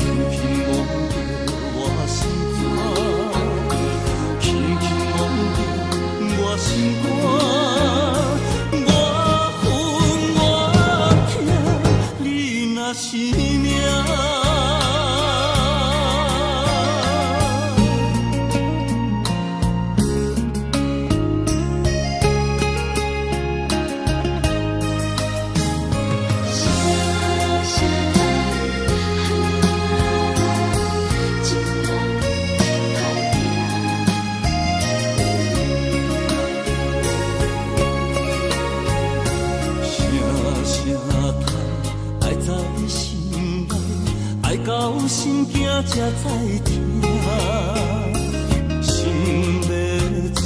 轻轻才知听，心要嘴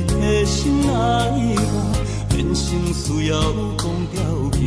提心爱我，人生需要讲条行。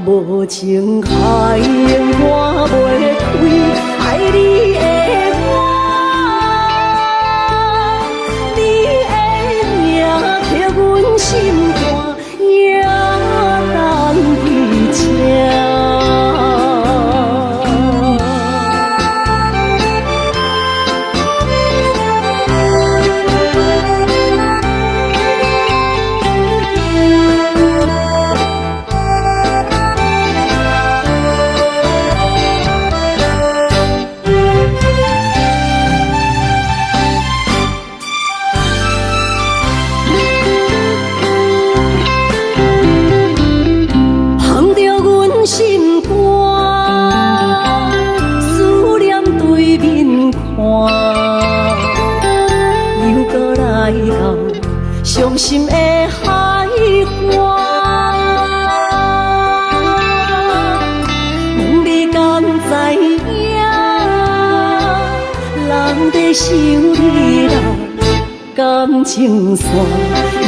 无情开我袂开，爱你的我，你的名刻阮心肝，也当记情。伤心的海岸，问你敢知影？人在想你来，感情线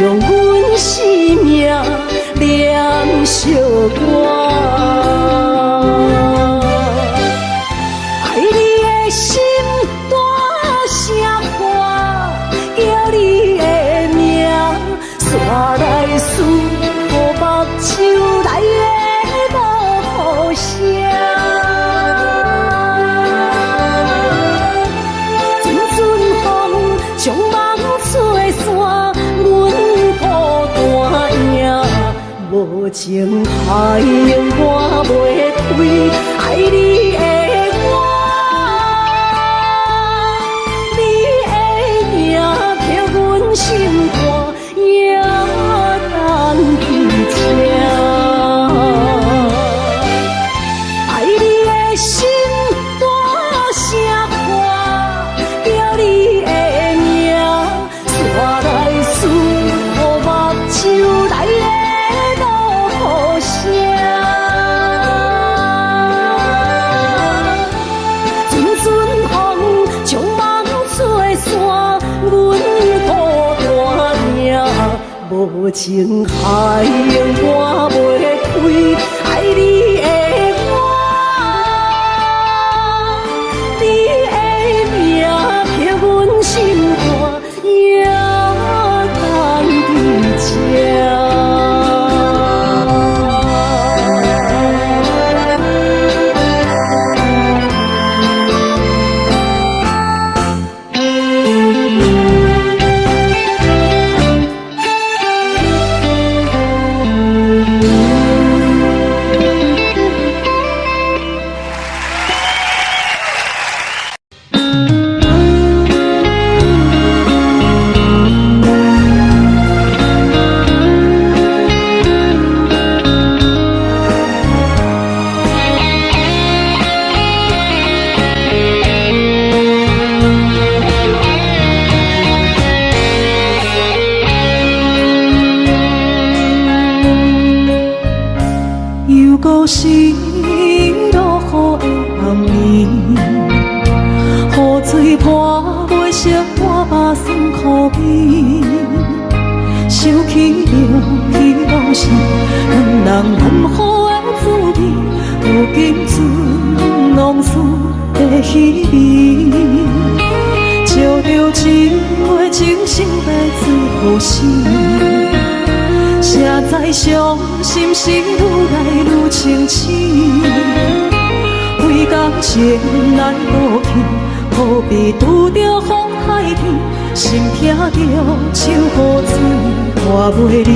用阮生命点小歌。爱你的心大声喊，叫你的名，山来思，予目睭来的落雨声。阵阵风将梦吹散，阮孤单影，无情海涌我袂开，爱你的我，你的名刻阮心肝，也难去听。爱你的心大声喊，叫你的名，山来思，予目睭来的落雨声。阵阵风将梦吹散，阮孤单影，无情海涌我袂开，爱你的我，你的名刻阮心肝，也难伫遮。又搁是落雨的暗暝，雨水泼袂湿我目酸苦味，想起着彼往事，两人难好的滋味，如今存往事的稀微，照着一杯情深的醉好心。谁知伤心事愈来愈清醒，为感情来倒去，何必拄着风海天，心痛着手雨水看袂离。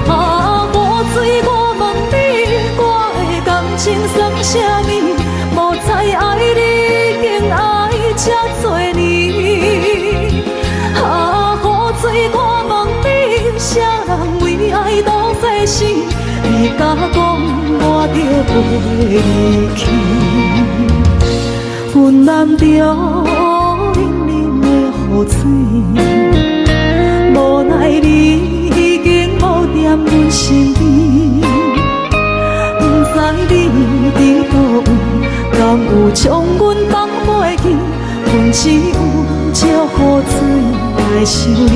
啊，雨水，我问你，我的感情算啥物？无知爱你，竟爱这多年。啊，雨水，我问你，啥人为爱赌这生？你敢讲我着袂离去？阮淋着冷冷的雨水，无奈你已经无踮阮身边。不知你伫倒位，敢有将阮放袂记？阮只有借雨水来想你。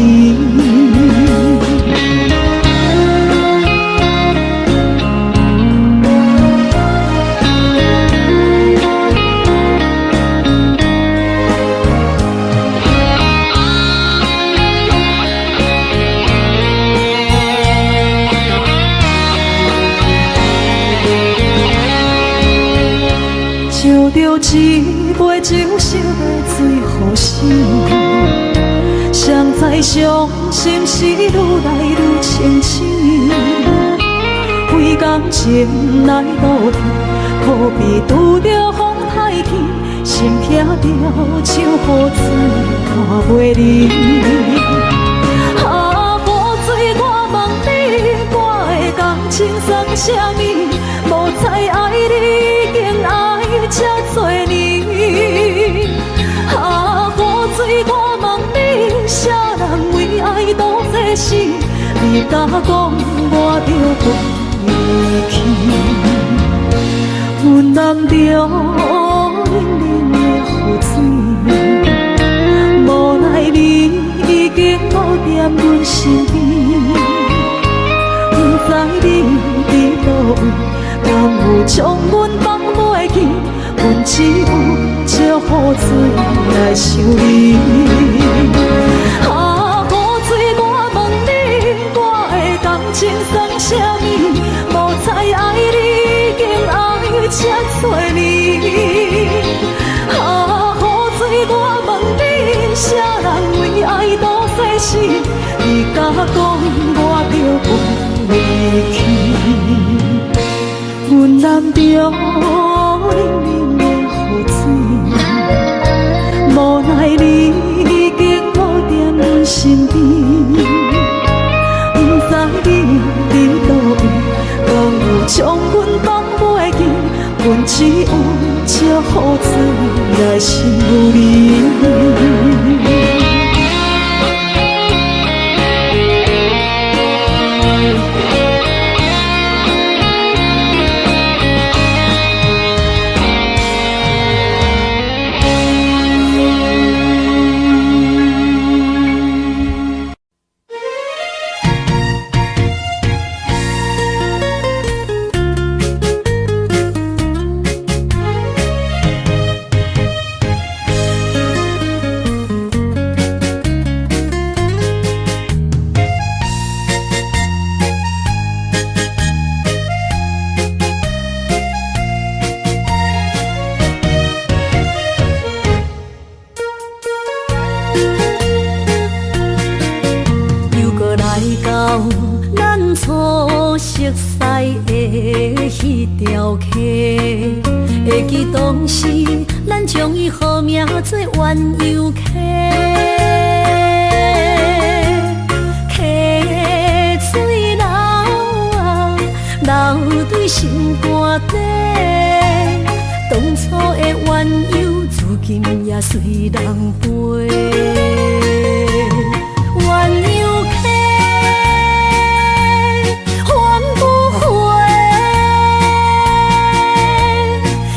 照着一杯酒色的醉好心，谁知伤心事愈来愈清醒，为感情来倒去，何必拄着风太起，心痛着手雨水看袂离。啊，雨水，我问你，我的感情算啥物？无知爱你，竟爱这多年。啊，雨水，我问你，啥人为爱赌这生？你敢讲我着袂离去？阮淋着冷冷的雨水，无奈你已经无踮阮身边。将阮放袂记，阮只有借雨水来想你。啊，雨水，我问你，我会当清算啥物？无再爱你，已经爱这多年。啊，雨水，我问你，啥人为爱赌世事？你甲讲我着有离去，阮男着冷冷的雨水，无奈你已经无伫阮身边，不知你伫倒位，敢有将阮放袂记？阮只有借雨水来想你。会记当时，咱将伊号名做鸳鸯溪，溪水流啊，流对心肝底。当初的鸳鸯，如今也随人飞。鸳鸯溪，翻不回。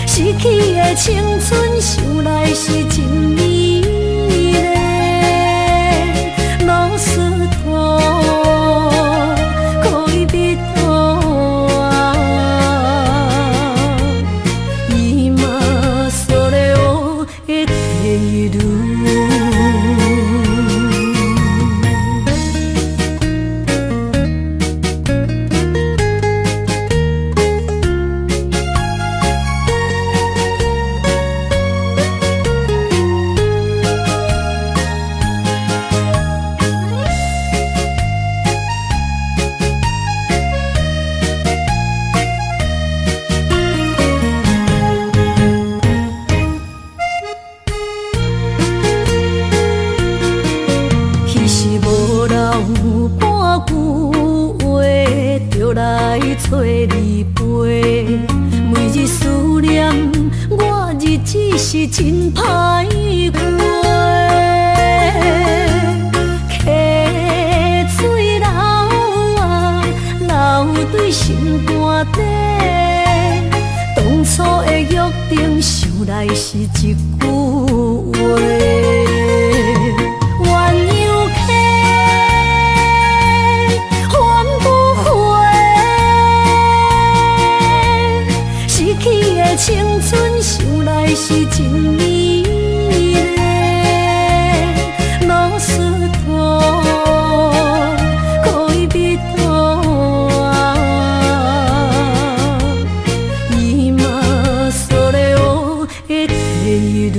逝去的青春，想来是真美丽。老师徒，可以别途啊，伊嘛说了我的地路。找你陪，每日思念，我日子是真歹过。溪水流啊，流对心肝底。当初的约定，想来是一句话。青春想来是真美丽，老师徒可以别途啊，伊嘛说了我的地路。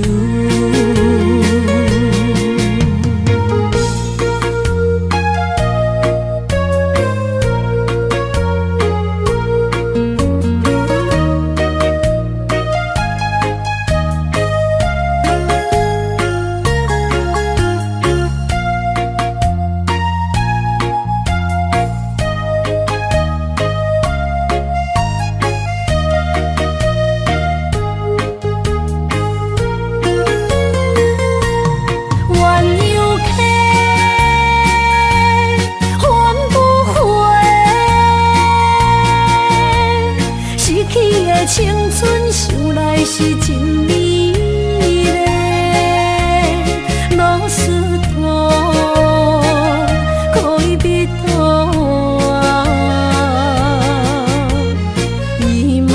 青春想来是真美丽，老师徒可以别途啊，伊嘛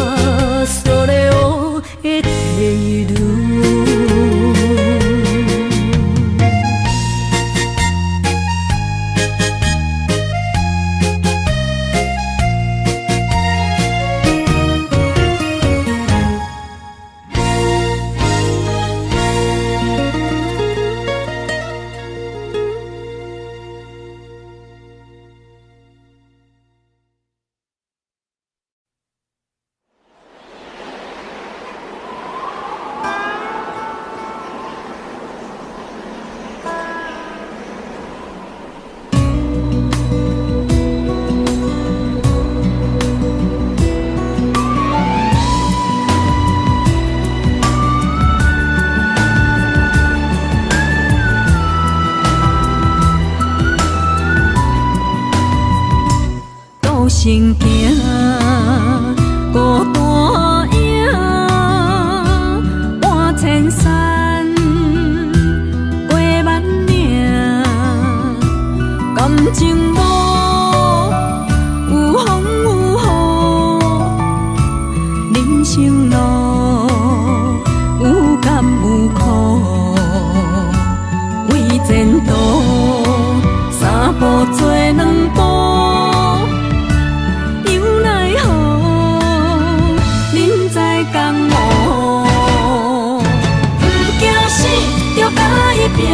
行行，孤单影，半千山，过万岭，感情无有风有雨，人生路有甘有苦，为前途三步做两步。拼，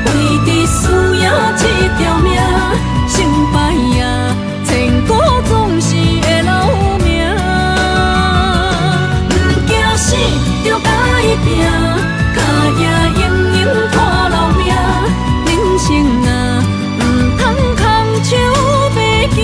为伫输赢这条命，成败赢，千古总是会留名。不惊死，着甲伊拼，脚也硬硬拖老命。人生啊，唔通空手白行。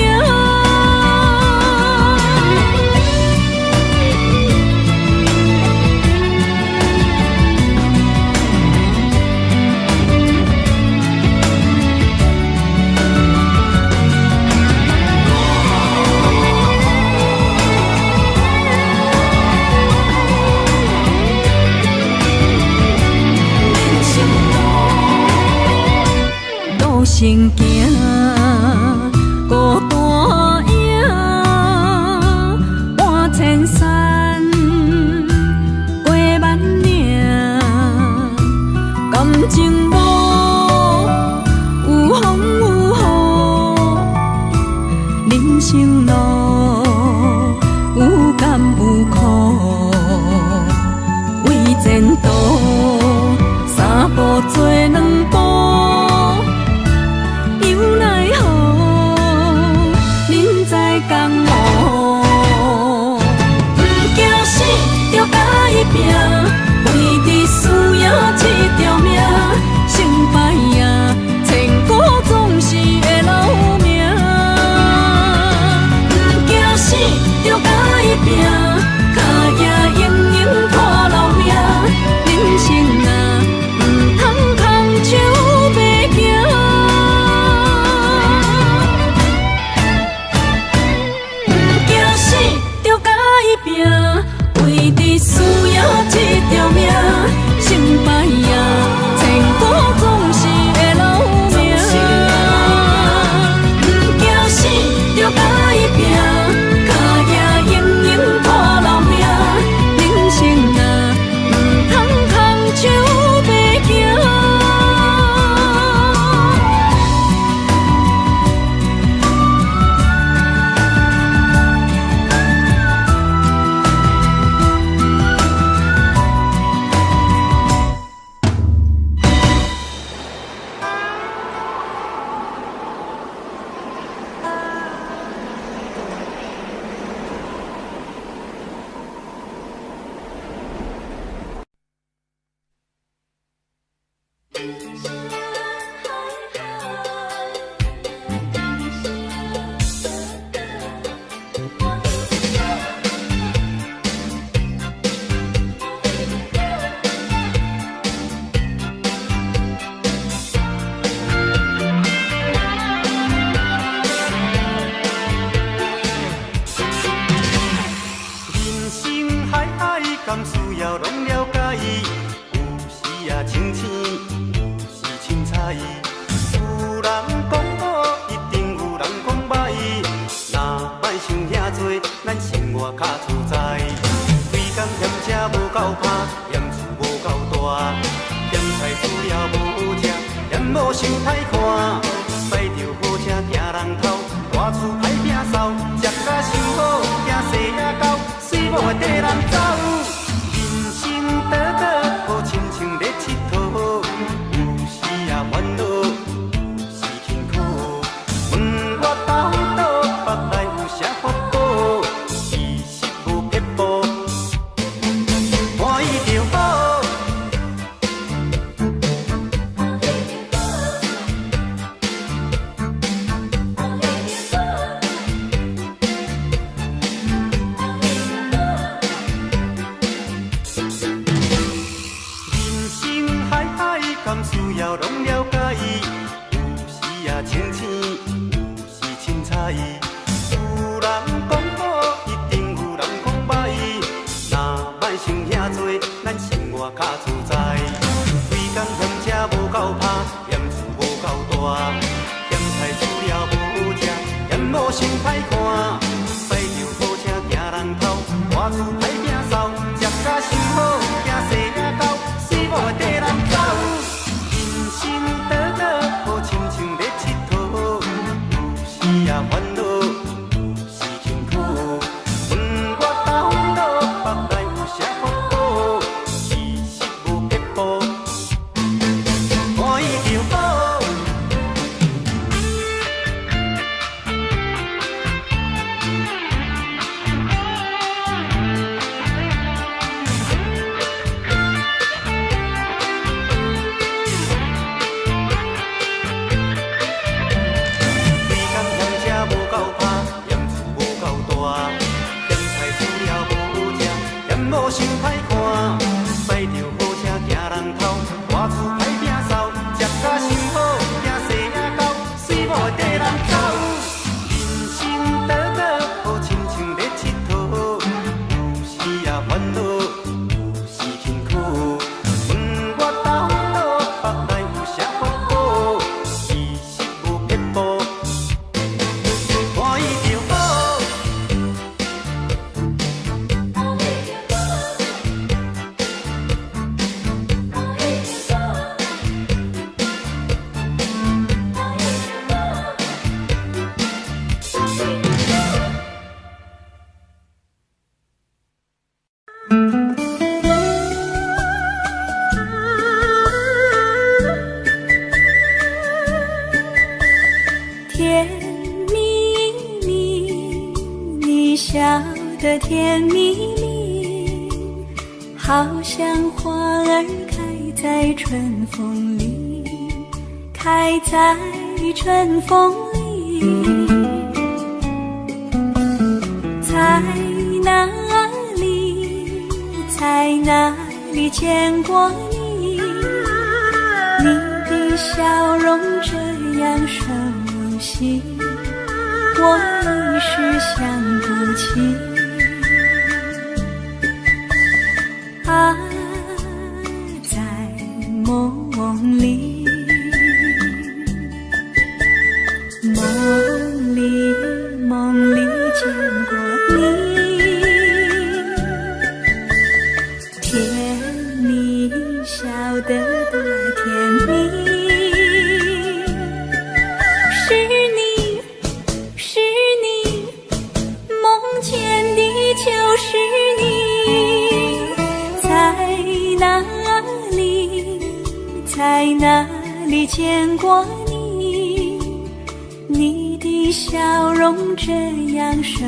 行行，孤单影，半千山，过万岭，感情无有风有雨，人生路有甘有苦，为前途三步做两步。拼，为伫输赢这条命，成败赢，千古总是会留名。不惊死，着甲伊拼，脚也硬硬拖老命。人生啊，唔通空手白行。不惊死，着甲伊拼，为伫输赢这条命，成败赢，千古总是会留名。不惊死，着甲伊拼，脚也硬硬拖老命。人生啊，唔通空手白行。敢需要拢了解，有时也清醒，有时凊彩。有人讲好，一定有人讲歹。若莫想遐多，咱生活较自在。规工嫌车无够拍，嫌厝无够大，嫌菜煮了无好食，嫌某想歹看。驶着好车行人头，大厝歹摒扫，食甲伤好，惊细也狗，水某会缀人走。倒倒好亲像咧佚佗，有时也烦恼，有时辛苦。问我斗倒，腹内有啥法宝？其实无厝歹摒扫，食甲想好，行西仔狗，死无地人走。人生短短，好亲像咧佚佗，有时也烦恼，有时辛苦。问我到倒，北来有啥福报？其实无结果，欢喜就好。无想歹看，驶着好车行人头，外厝歹摒扫，食甲想好，行西仔狗，水某地人走。人生短短，好亲像咧佚佗，有时也烦恼，有时辛苦。问我到倒，北来有啥福报？其实无结果，欢喜就好。甜蜜蜜，你笑得甜蜜蜜，好像花儿开在春风里，开在春风里。在哪里，在哪里见过你？你的笑容这样熟悉，我一时想不起。啊，在梦里，梦里，梦里见过你，甜蜜笑得多甜蜜。就是你，在哪里，在哪里见过你？你的笑容这样熟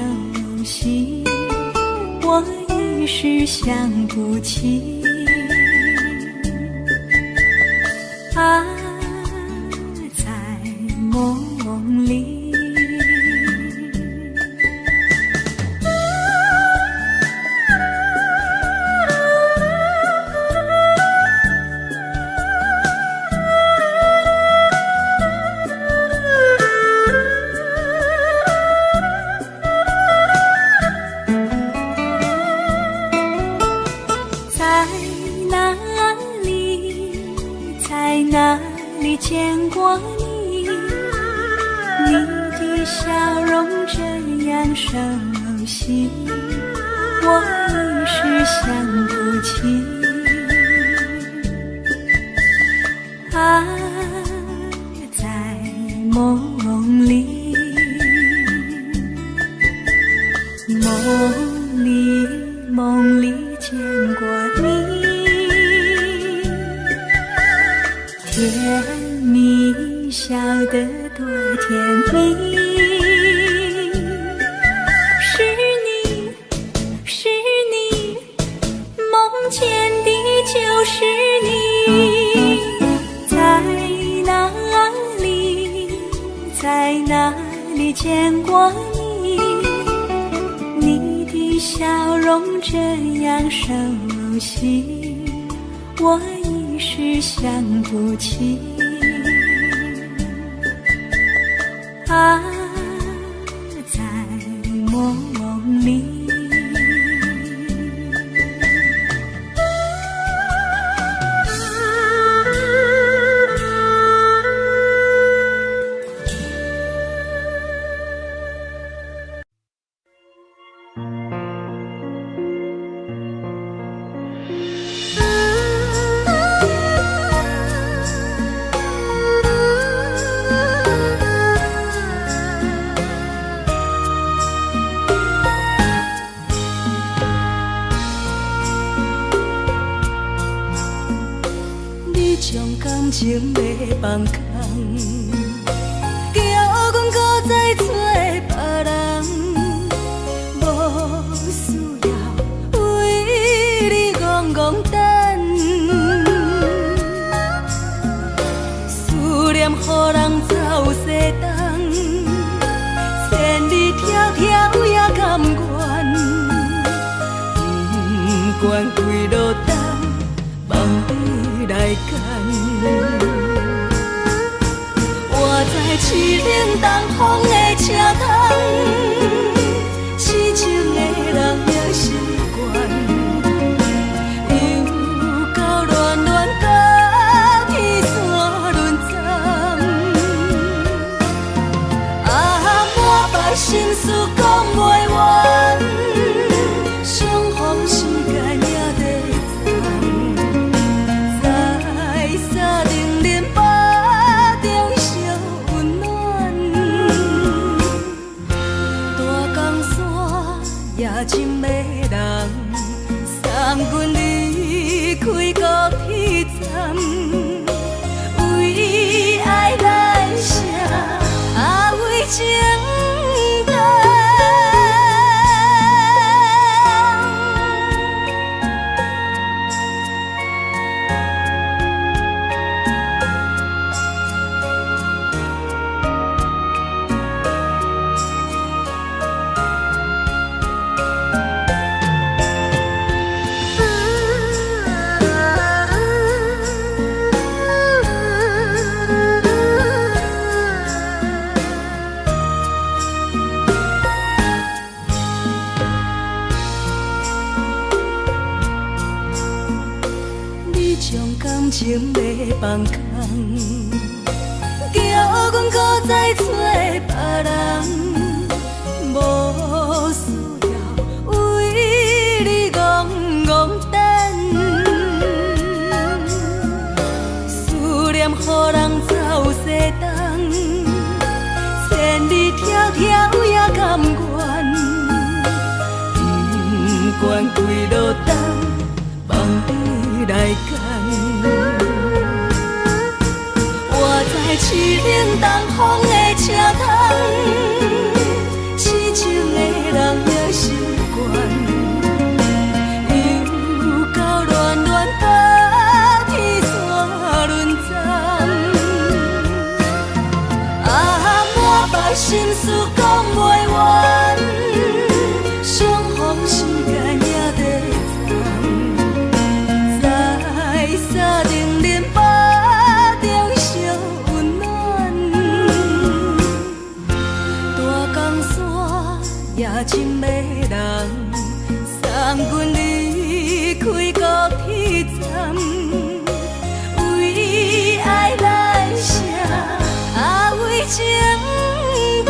悉，我一时想不起。啊，在梦里。哪里见过你？你的笑容这样熟悉，我一时想不起。啊，在梦里，梦里，梦里见过你。甜蜜笑得多甜蜜，是你，是你，梦见的就是你。在哪里，在哪里见过你？你的笑容这样熟悉，我一时想不起。啊，在梦里。感情要放空，叫阮搁再找别人，无需要为你戆戆等。思念予人走西东，千里迢迢也甘愿。不管几落冬，梦你来牵。我在市冷东风的车窗，痴情的人也习惯，又到恋恋到天山沦陷。啊，满腹心事讲袂完。深的人送阮离开高铁站，为爱来写啊为情动。情要放空，叫阮搁再找别人，无需要为你戆戆等。思念予人走西东，千里迢迢也甘愿。不管几落冬，梦你来牵。市冷东风的车窗，痴情的人也习惯，又到恋恋到天山沦陷。啊，满腹心事讲袂完，相逢时间也在藏，在沙丁林巴。夜深的人送阮离开高铁站，为爱来写啊为情动。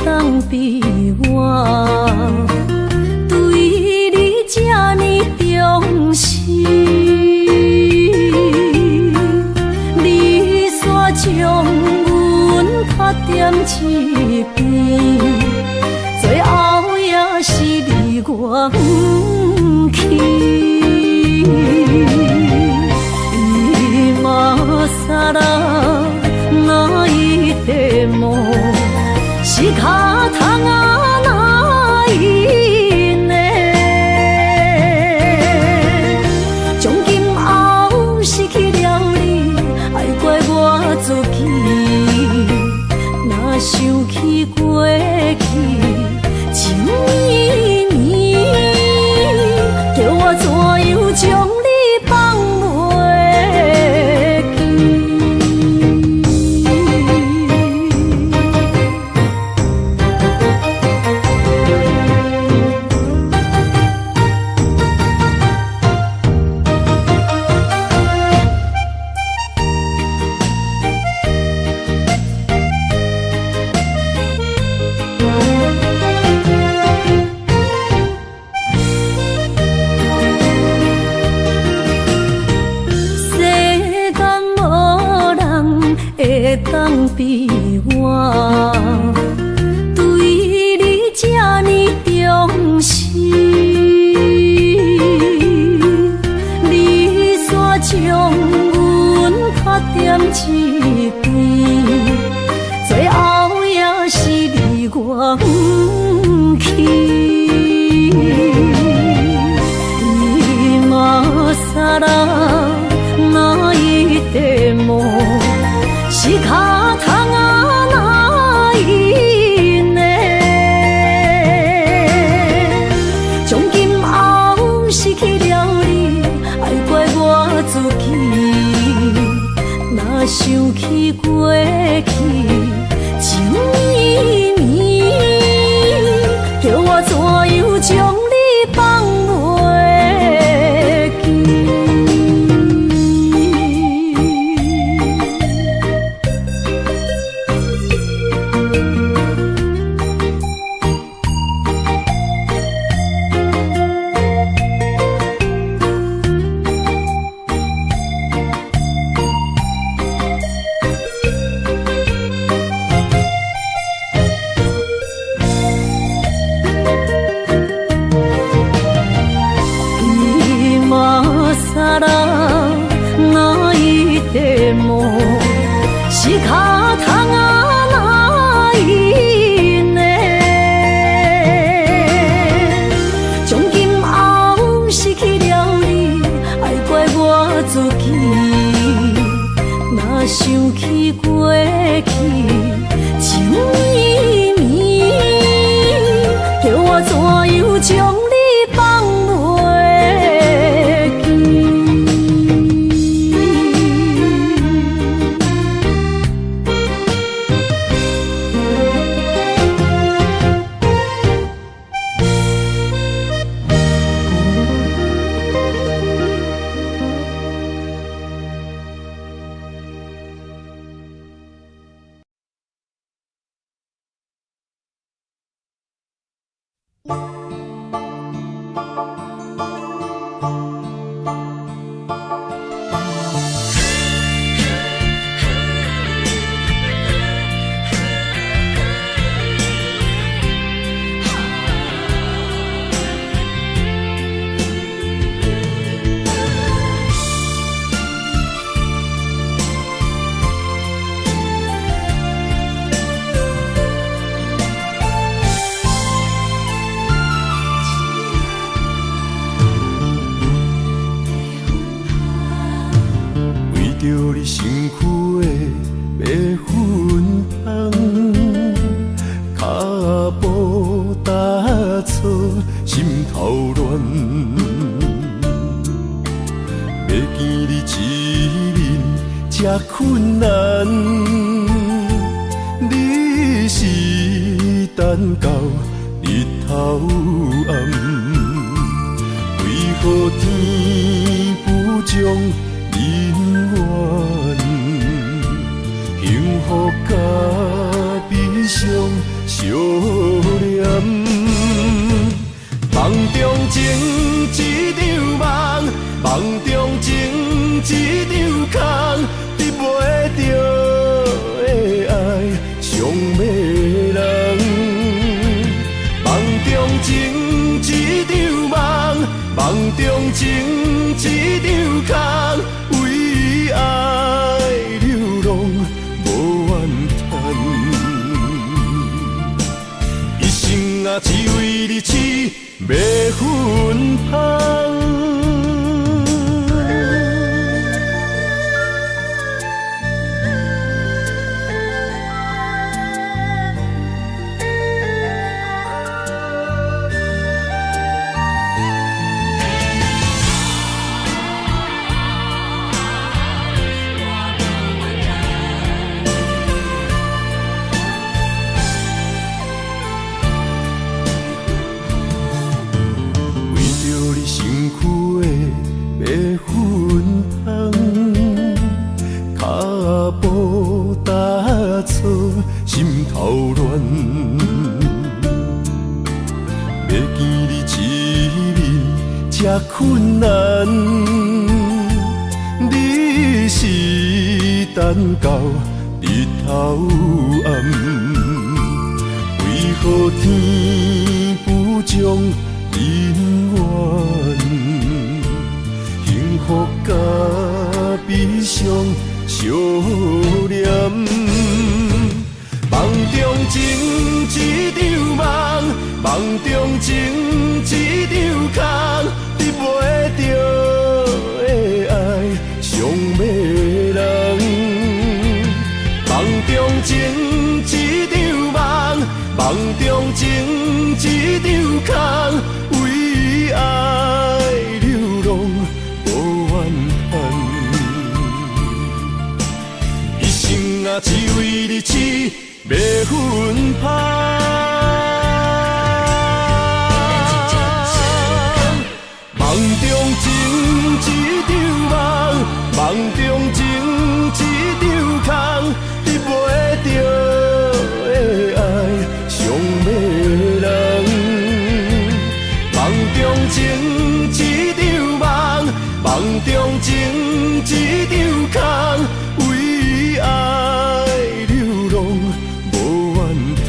当比我对你这呢重视，你煞将阮拍点一边，最后也是离我不去。今ら泣いても仕方がないね。从今后失去了你，爱怪我自己，若想起过。比我对你这呢重视，你煞将阮拍点一边，最后也是离我不去。今さら泣いても仕方がないね。从今后失去了你，爱怪我自己。若想起过去情绵绵，叫我怎样将你放袂记？さら泣いても仕方がないね。从今后失去了你，爱怪我自己。若想起过去情绵绵，叫我怎样将你放袂记？着你身躯的白粉红，脚步踏错，心头乱。要见你一面这困难，你是等到日头暗，为何天不将？人怨，幸福甲悲伤相连，梦中情一场梦，梦中情一场空，得袂着的爱上迷人。梦中情一场梦，梦中情一场空。为爱流浪无怨叹，一生啊只为你痴白粉香。心头乱，要见你一面这困难，你是等到日日头暗，为何天不将人怨？幸福甲悲伤相连，梦中情一场梦，梦中情一场空，你袂着的爱上迷人。梦中情一场梦，梦中情一场空，为爱流浪无怨叹。一生啊，只为你痴，要分芳。梦中情一场梦，梦中情一场空，你袂着的爱上迷人。梦中情一场梦，梦中情一场空，为爱流浪无怨叹。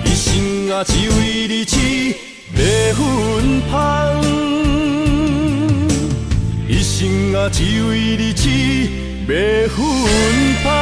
一生啊，只为你痴，要分芳。一生啊，只为你痴，要分芳。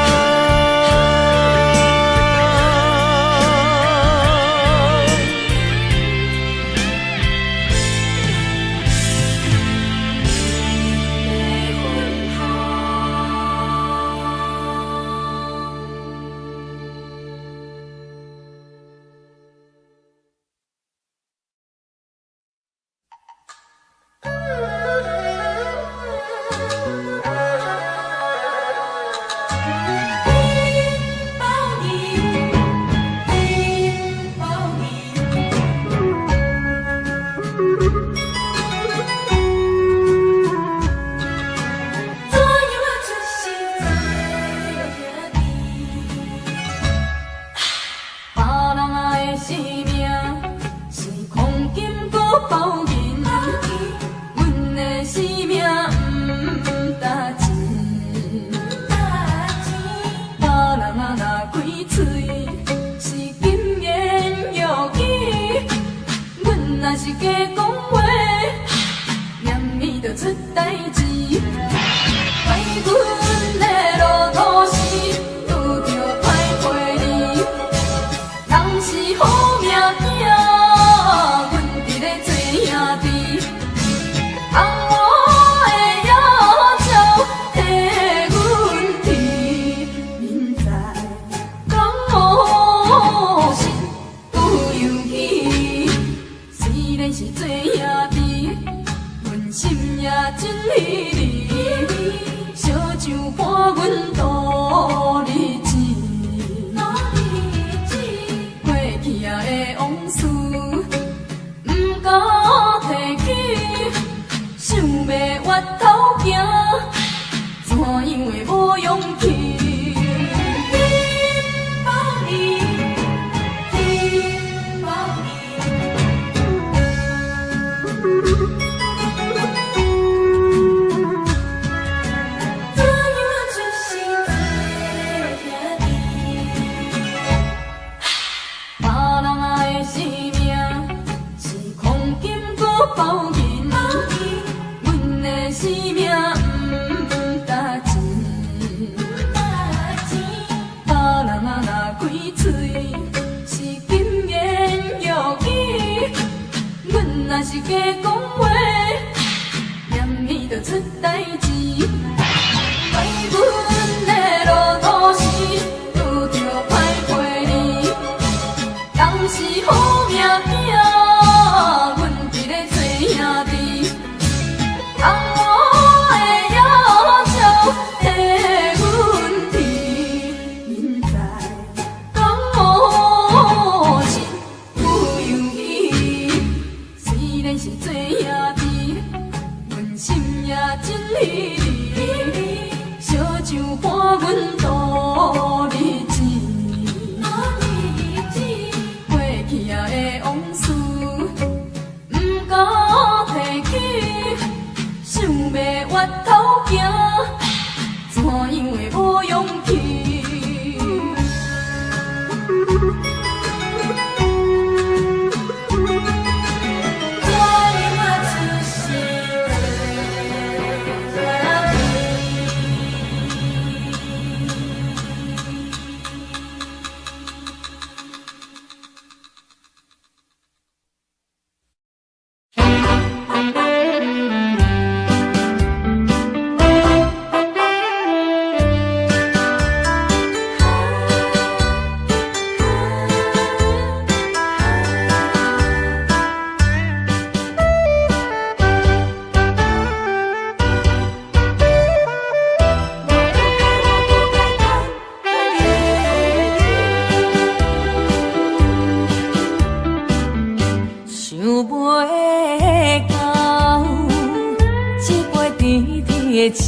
的酒，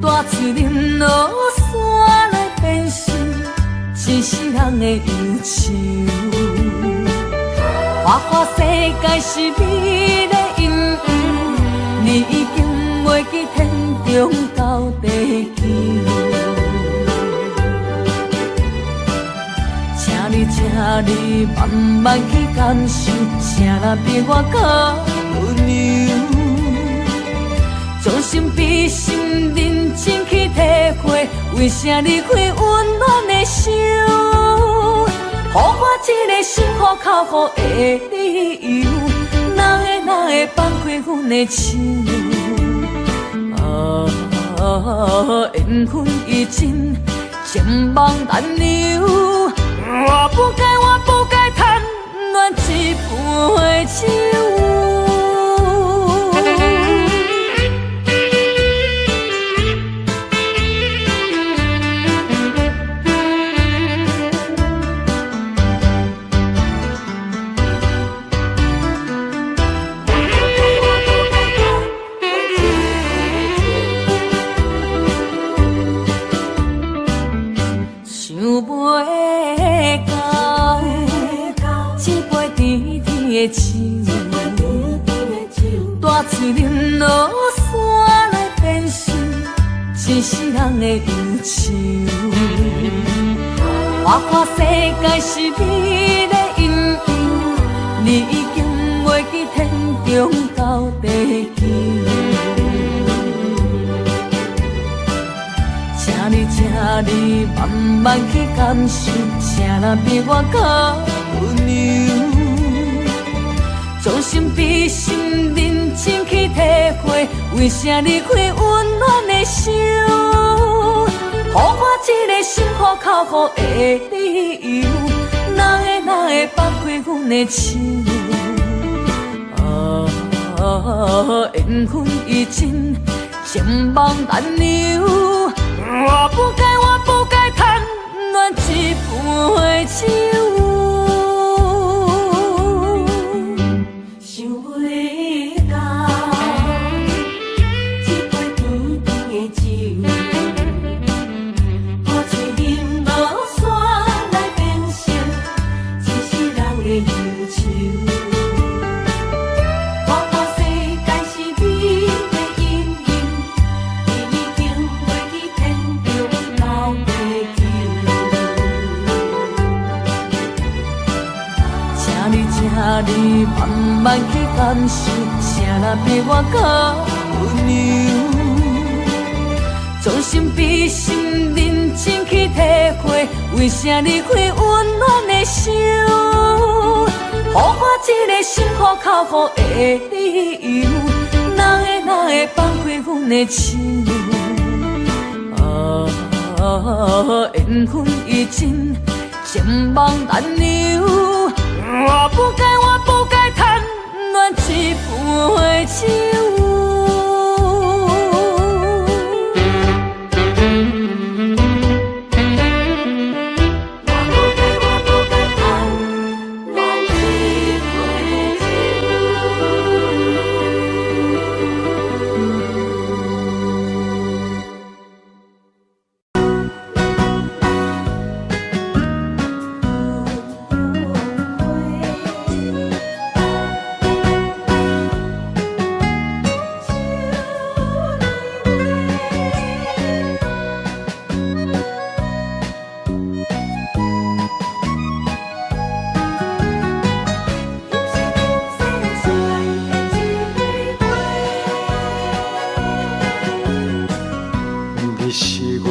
大嘴饮落山来变成一世人的忧愁。花花世界是美丽阴影，你已经袂记天中到地球。请你慢慢去感受，谁人比我较温柔？将心比心，认真去体会，为啥离开温暖的手？予我一个心花靠乎的理由，哪会放开阮的手？缘分已尽，情梦难留。我不该贪恋一杯酒。的酒，大嘴饮落山来变成一世人的忧愁。花花世界是美丽阴影，你已经袂记天中到地球。请你慢慢去感受，谁人比我较温柔？将心比心，认真去体会，为啥离开温暖的手？予我一个心花靠乎的理由，哪会放开阮的手？缘分已尽，情梦难留。我不该贪恋一杯酒。你慢慢去感受，谁人比我较温柔？将心比心，认真去体会，为啥离开温暖的手？予我一个心花靠乎的理由，哪会放开阮的手？缘分已尽，情梦难留。我不该贪恋一杯酒。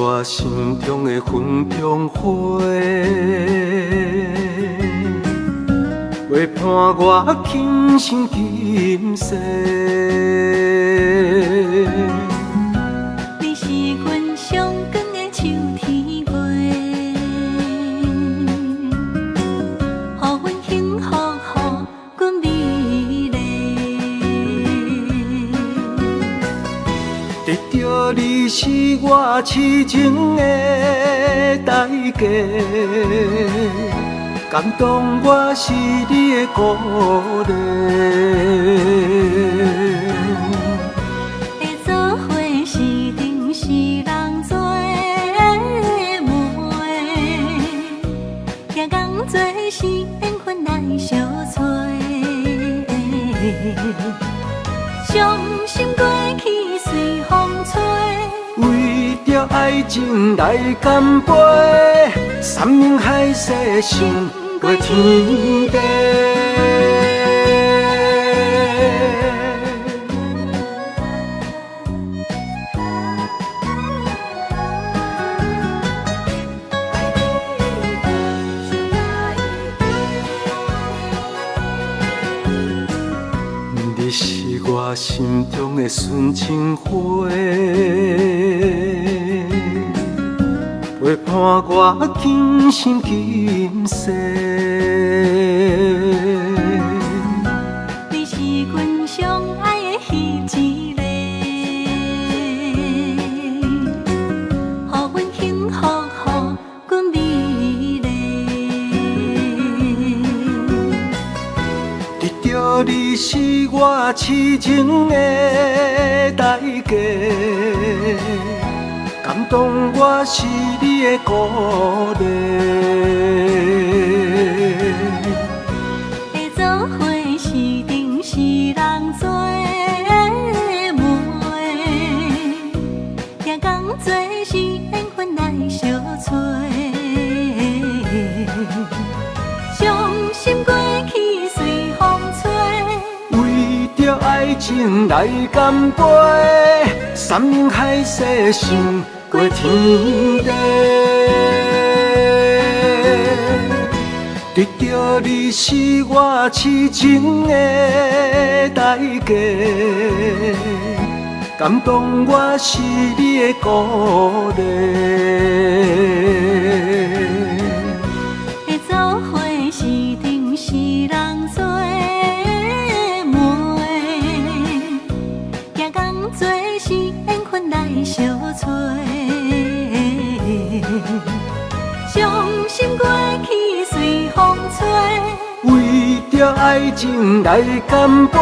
我心中的云中花，陪伴我今生今世。你是阮上光的秋天月，予阮幸福，予阮美丽。得到你是我痴情的代价，感动我是你的鼓励。心过去随风吹。为着爱情来干杯，山盟海誓想过天地。你是我心中的纯情花，陪伴我今生今世。你是阮上爱的彼一个，予阮幸福，予阮美丽。得到你是我痴情的代价，感动我是你的鼓励。会做伙是定是人做媒，也讲做是缘分来相找。伤心过去随风吹。为着爱情来干杯，山盟海誓想过天地。得到你是我痴情的代价，感动我是你的鼓励。会做伙是定是人做媒，也讲做是缘分来相找。伤心过去随风吹。为着爱情来干杯，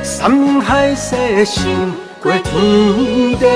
山盟海誓想过天地。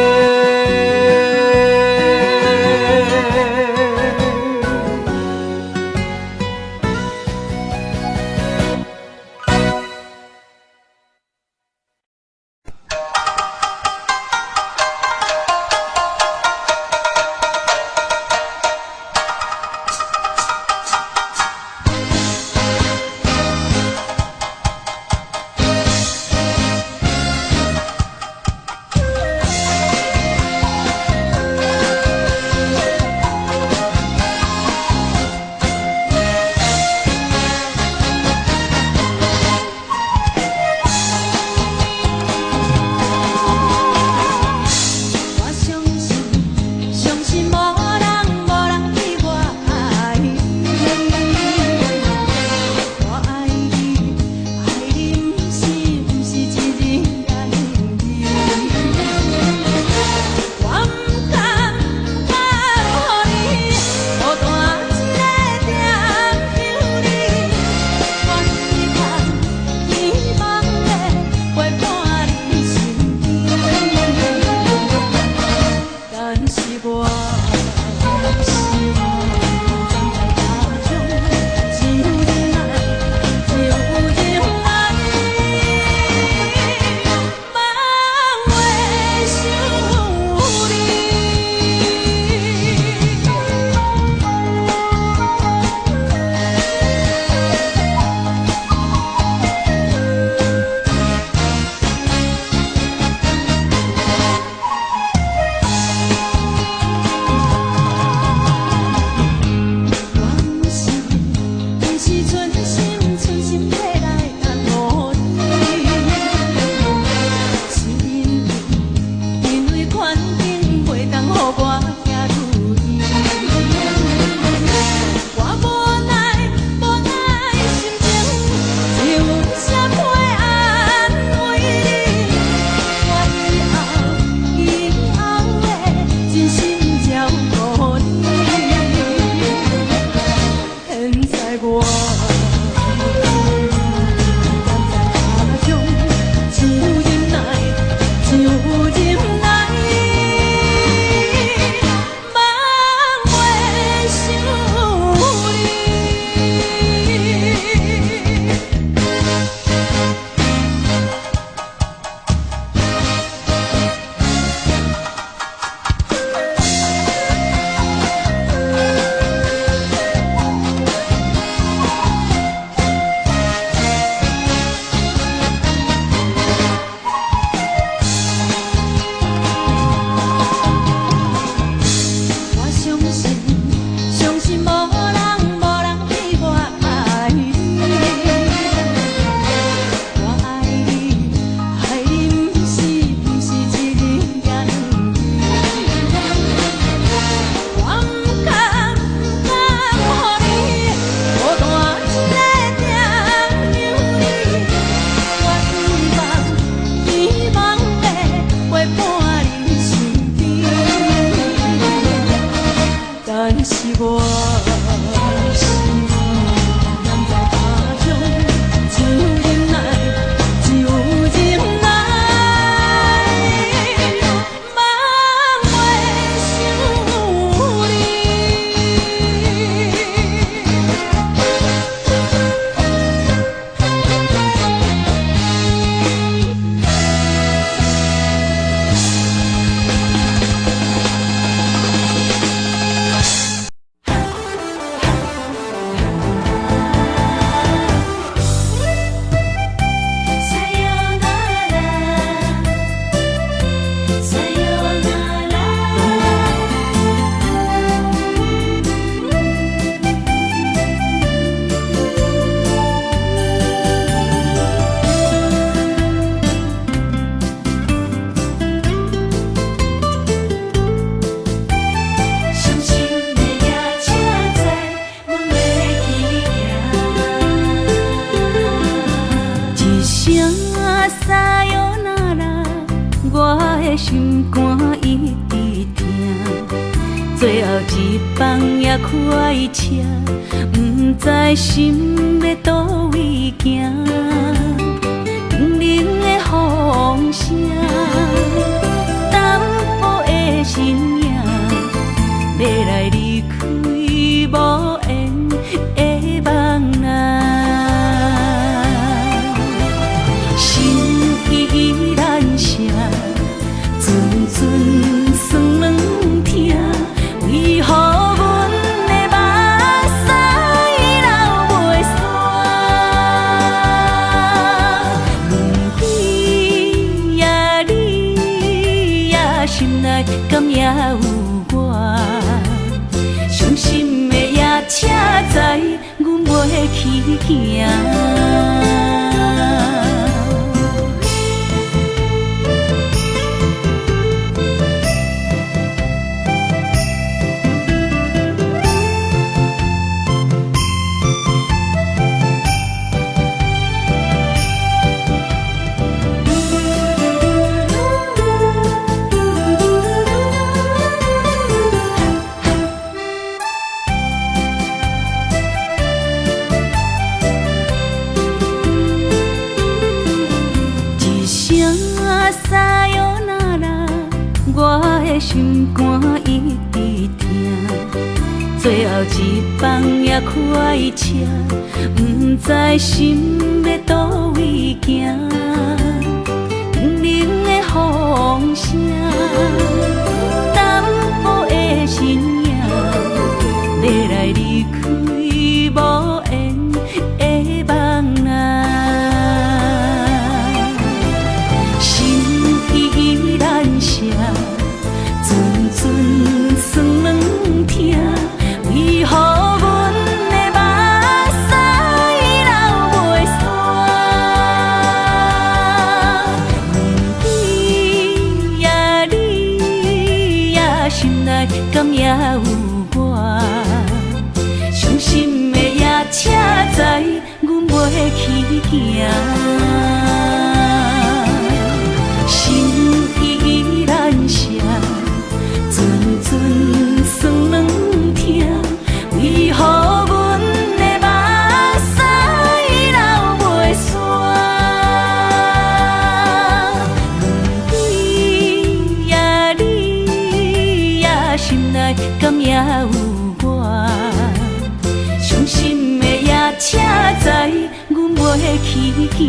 也开车，不知心要倒位行。冷冷的风声，淡薄的身影，要来离开无缘的梦啊。心依然舍，阵阵酸软痛，为何阮的目屎流袂煞？轮回呀，你呀，心内敢也有我？伤心的也车载，阮袂去行。撒哟那拉，我的心肝一直疼。最后一放也开车，不知心要倒位行。冷冷的风声，淡薄的身影，要来离开无缘的梦啊。阵阵酸软痛，为何阮的目屎流袂煞？轮回呀，你呀，心内敢也有我？伤心的也车载，阮袂去行。心依然舍，阵阵酸软痛，为何阮的目屎流袂煞？轮回呀，你呀，心内敢也有我？伤心的也车载，阮袂去行。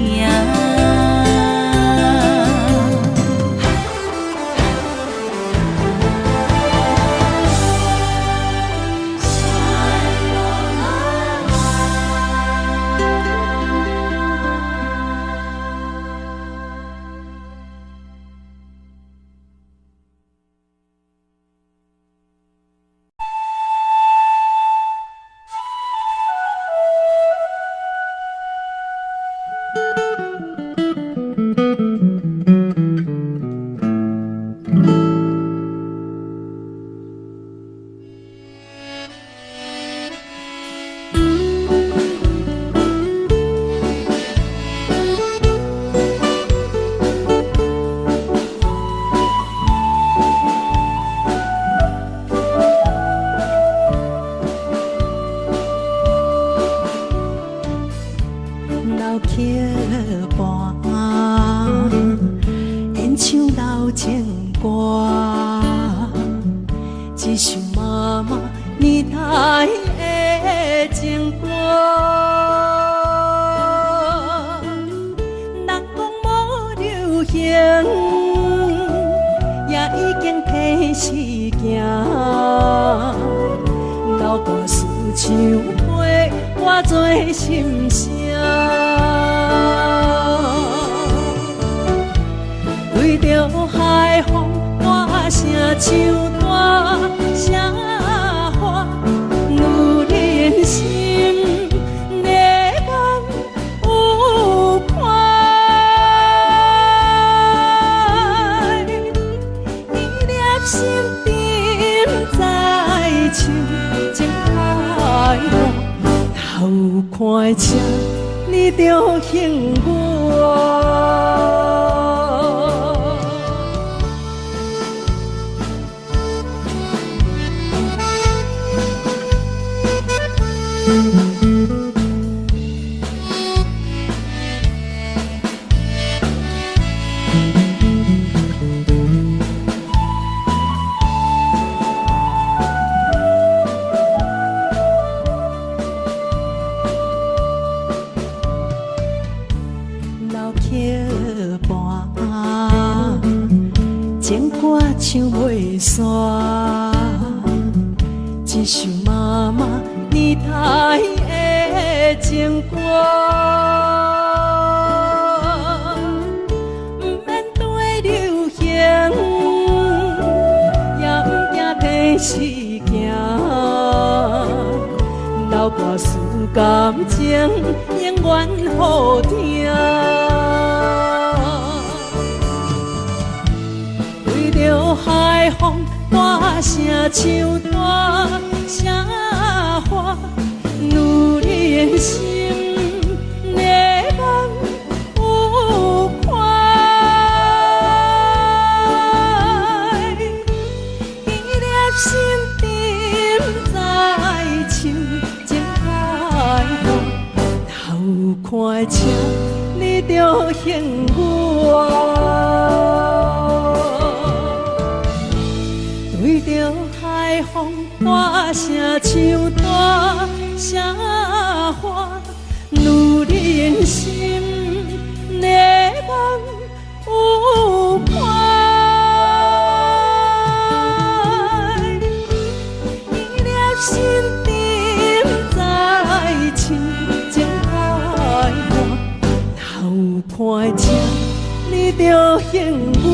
一首妈妈年代的情歌，人讲无流行，也已经提示行。老歌思唱陪我做心声，对着海风歌声唱大声花，女人心热感有快，伊粒心沉在唱情快乐，头看车你着幸我。情歌唱袂煞，一首妈妈年代的情歌。不免对流行，也不惊天时行。流跋思感情，永远好听。对着海风大声唱大声话，女人心热梦有快，依恋心沉在唱情海风，头看车你着幸我。对着海风大声唱大声话，女人心热梦有快，依恋心沉在唱情海风，头看车你着幸我。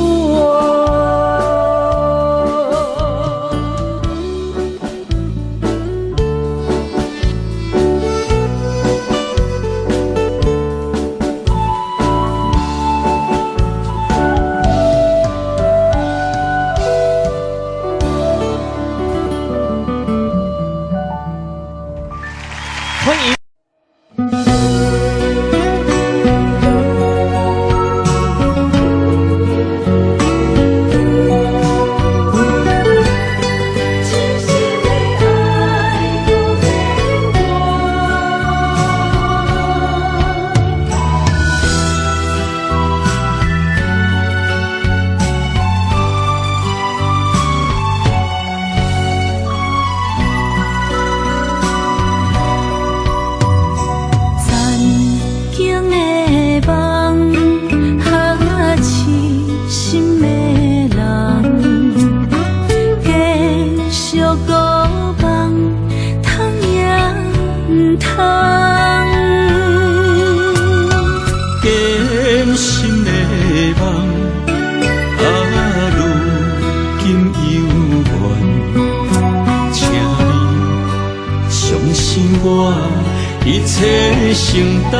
一切承担，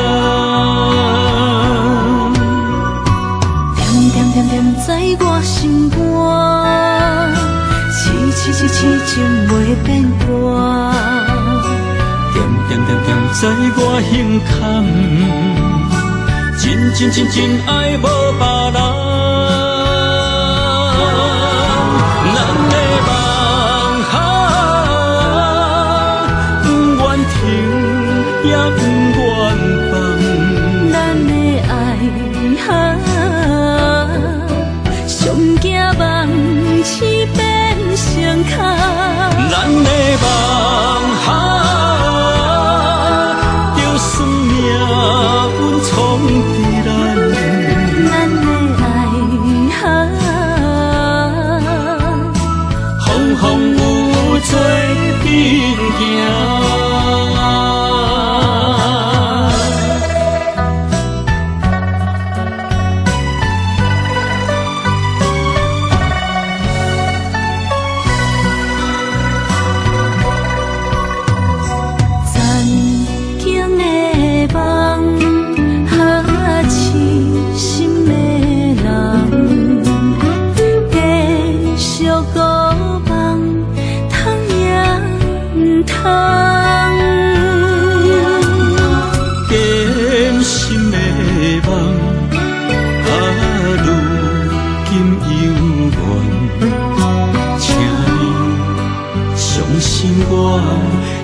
点点点点在我心肝，痴情袂变卦，点点点点在我胸坎，真爱无别人。也不愿放，咱的爱上惊梦痴变成空，咱的梦就算命运冲伫咱，咱的爱风风雨做阵行。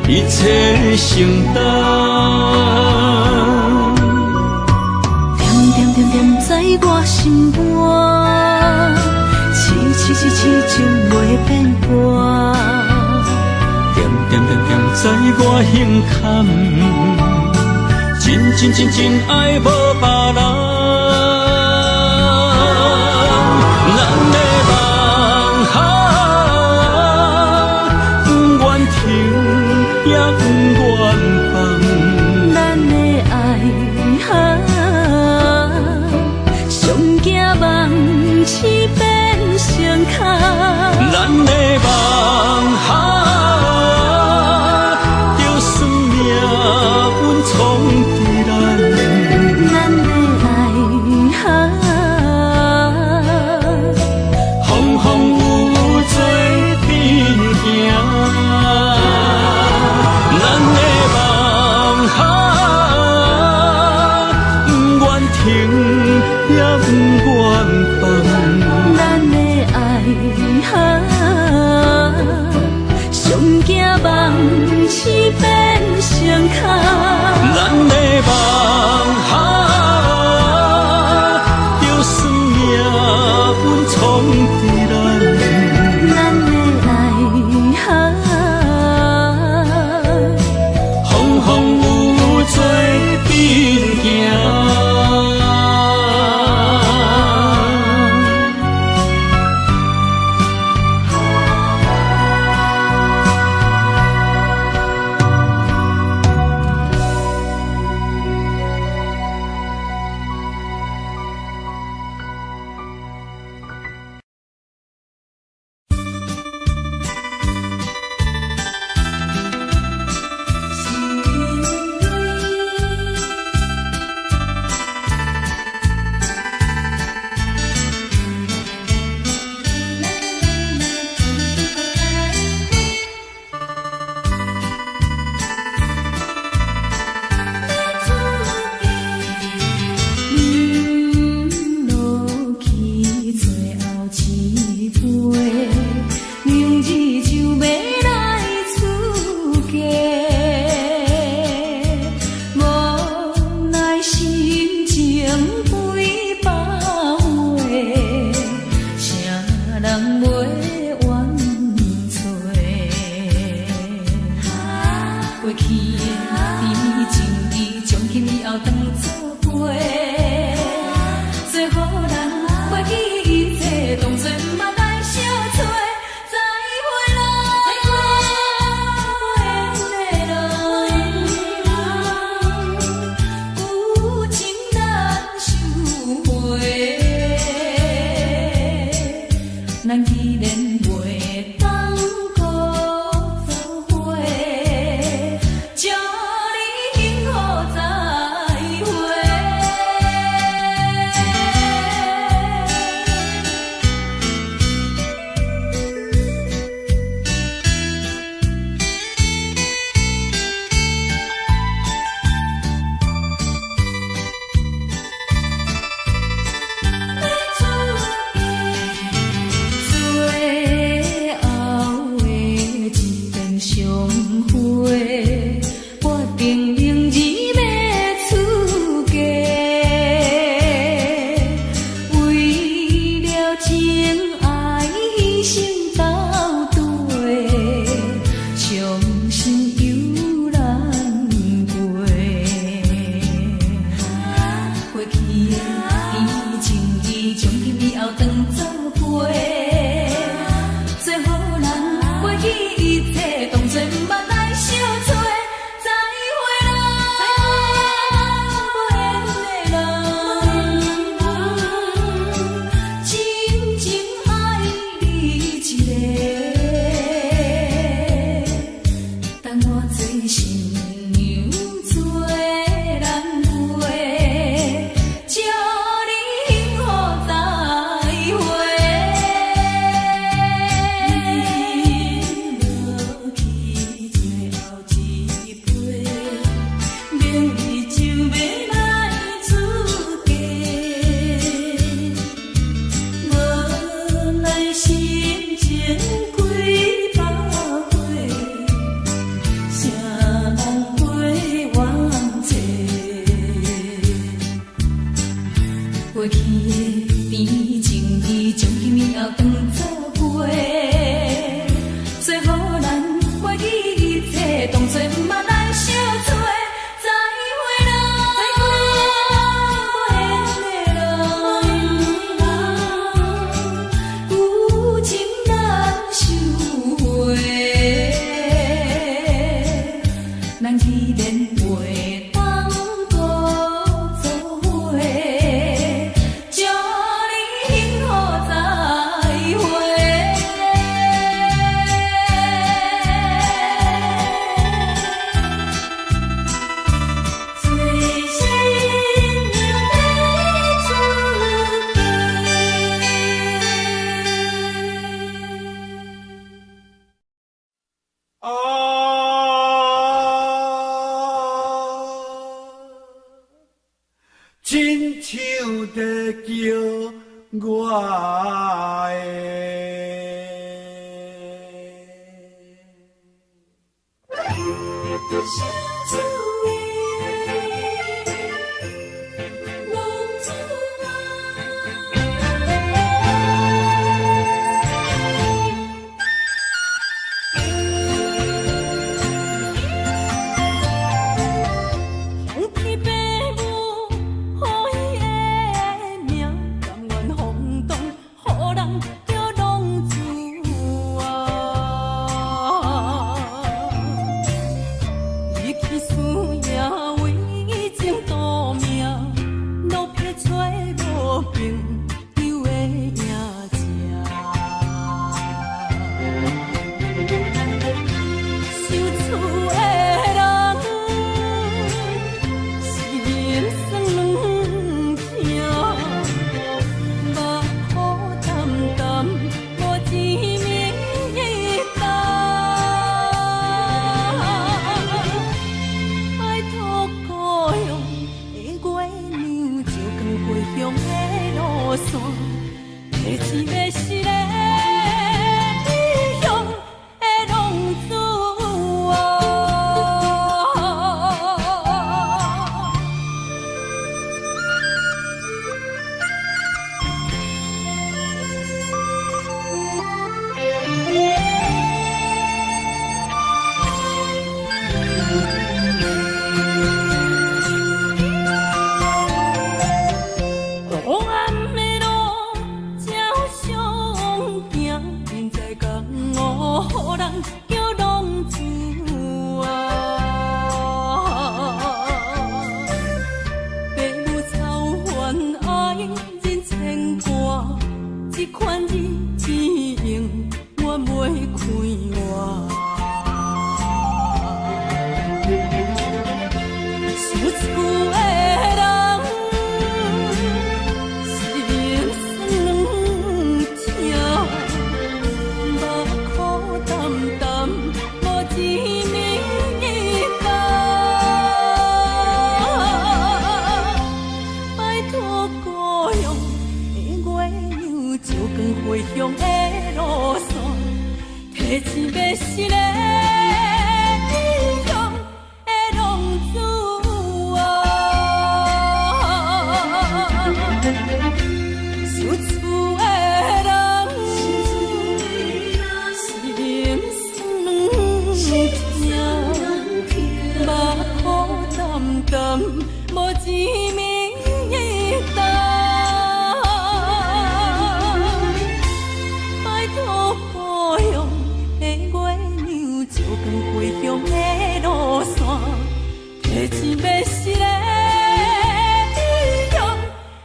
一切承担，点点点点在我心肝，痴情袂变卦，点点点点在我胸坎，真爱无别人，咱的梦。咱既然袂当搁做伙，祝你幸福再会。亲像在叫我这款日子。乡的路线，提钱要是个异乡的浪子啊，受厝的人心酸痛，目苦淡淡，无钱面的担。拜托保佑的月娘，照光回乡的路线，提钱要是个异乡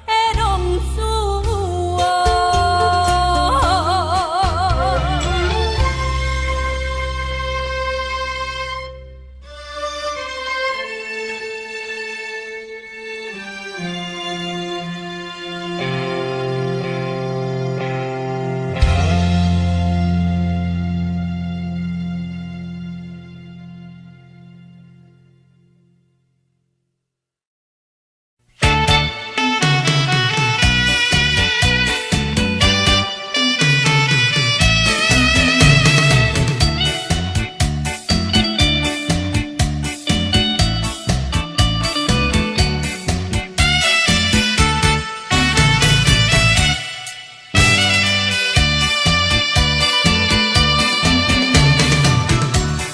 的浪子啊。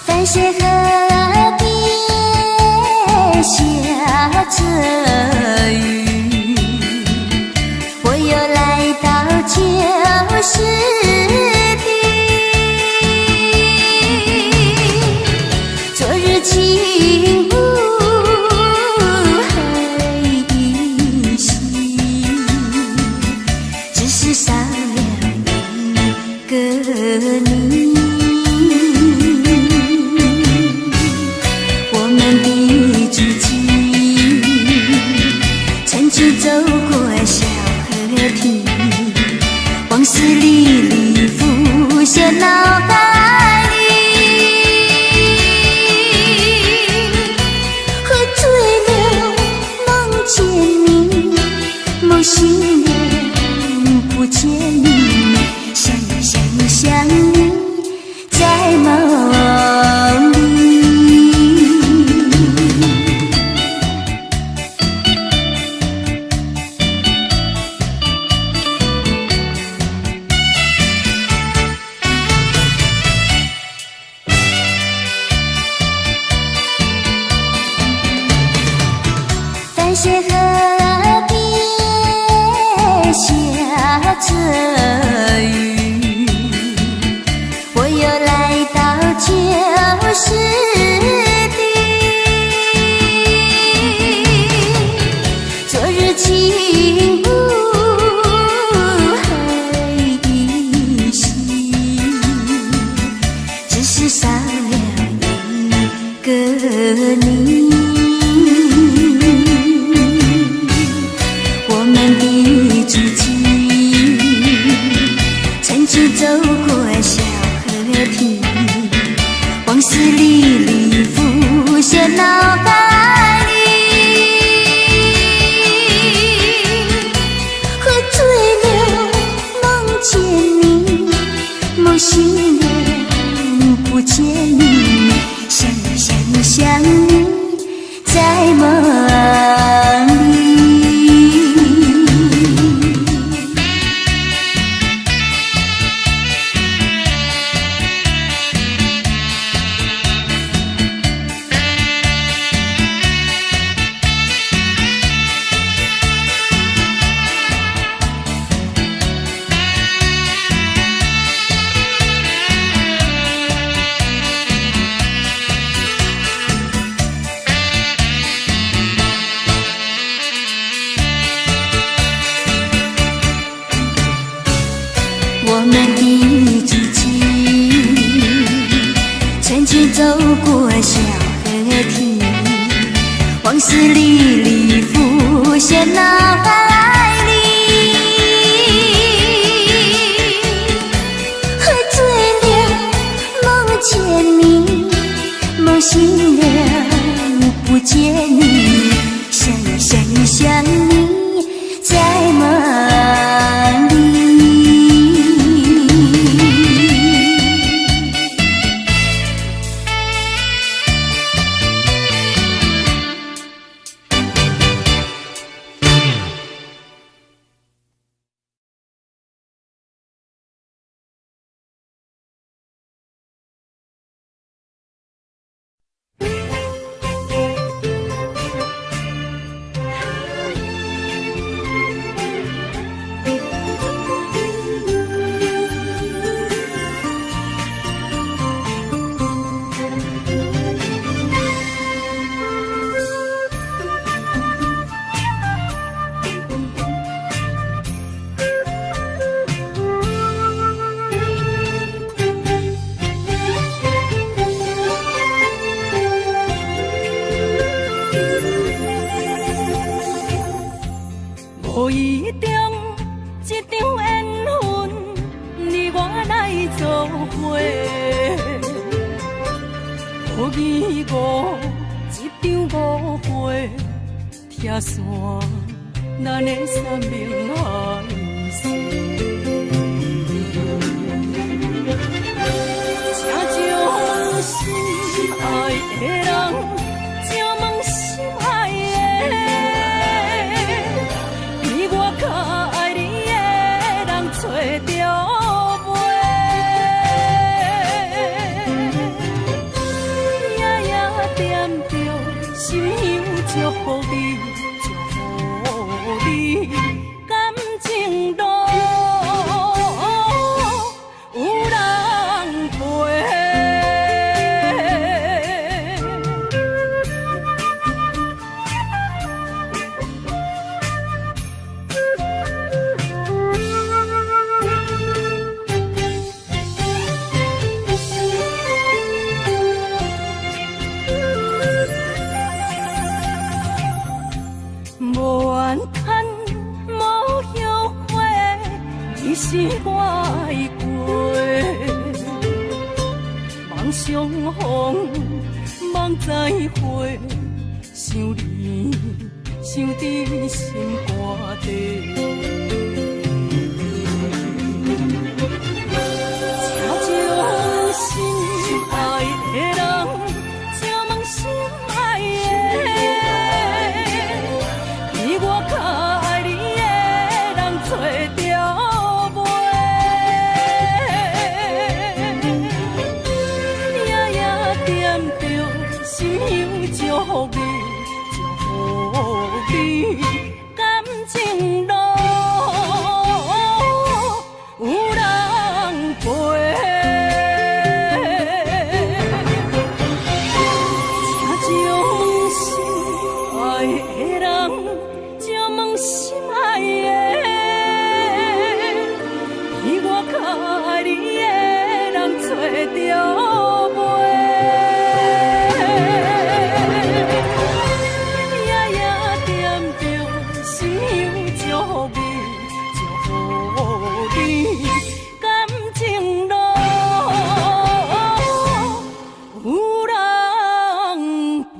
淡水河边下着雨，我又来到旧时地。昨日轻雾黑依稀，只是少了一个你。走过小河堤，往事历历浮现脑海里，喝醉了梦见你，梦醒了不见你，想你在梦里。淡水河边下着雨，我又来到旧时地。昨日轻雾黑依稀，只是少了一个你。我们的足迹曾经走过小河堤，往事历历浮现脑海里，喝醉了梦见你，梦醒了不见你，想你在梦里。我们的足迹曾经走过小河堤，往事历历浮现脑海里，喝醉了梦见你，梦醒了不见你，想你在梦里。无义五，一张五花拆散，咱的三明海誓。请将心爱的人，请问心爱的，比我较爱你的人找着袂？夜夜惦着，心有祝福你，祝福你，感情路有人陪。无怨叹，无后悔，你是我的过。梦相逢，梦再会，想你，想伫心肝底。请将心爱的人，请问心爱的，比我较爱你的人找着袂？夜夜惦着，心有祝福你，祝福你，感情路有人陪。请将心爱的人，请问心爱的，比我较爱你的人找着袂？夜夜惦着，心有祝福你，祝福你，感情路有人陪。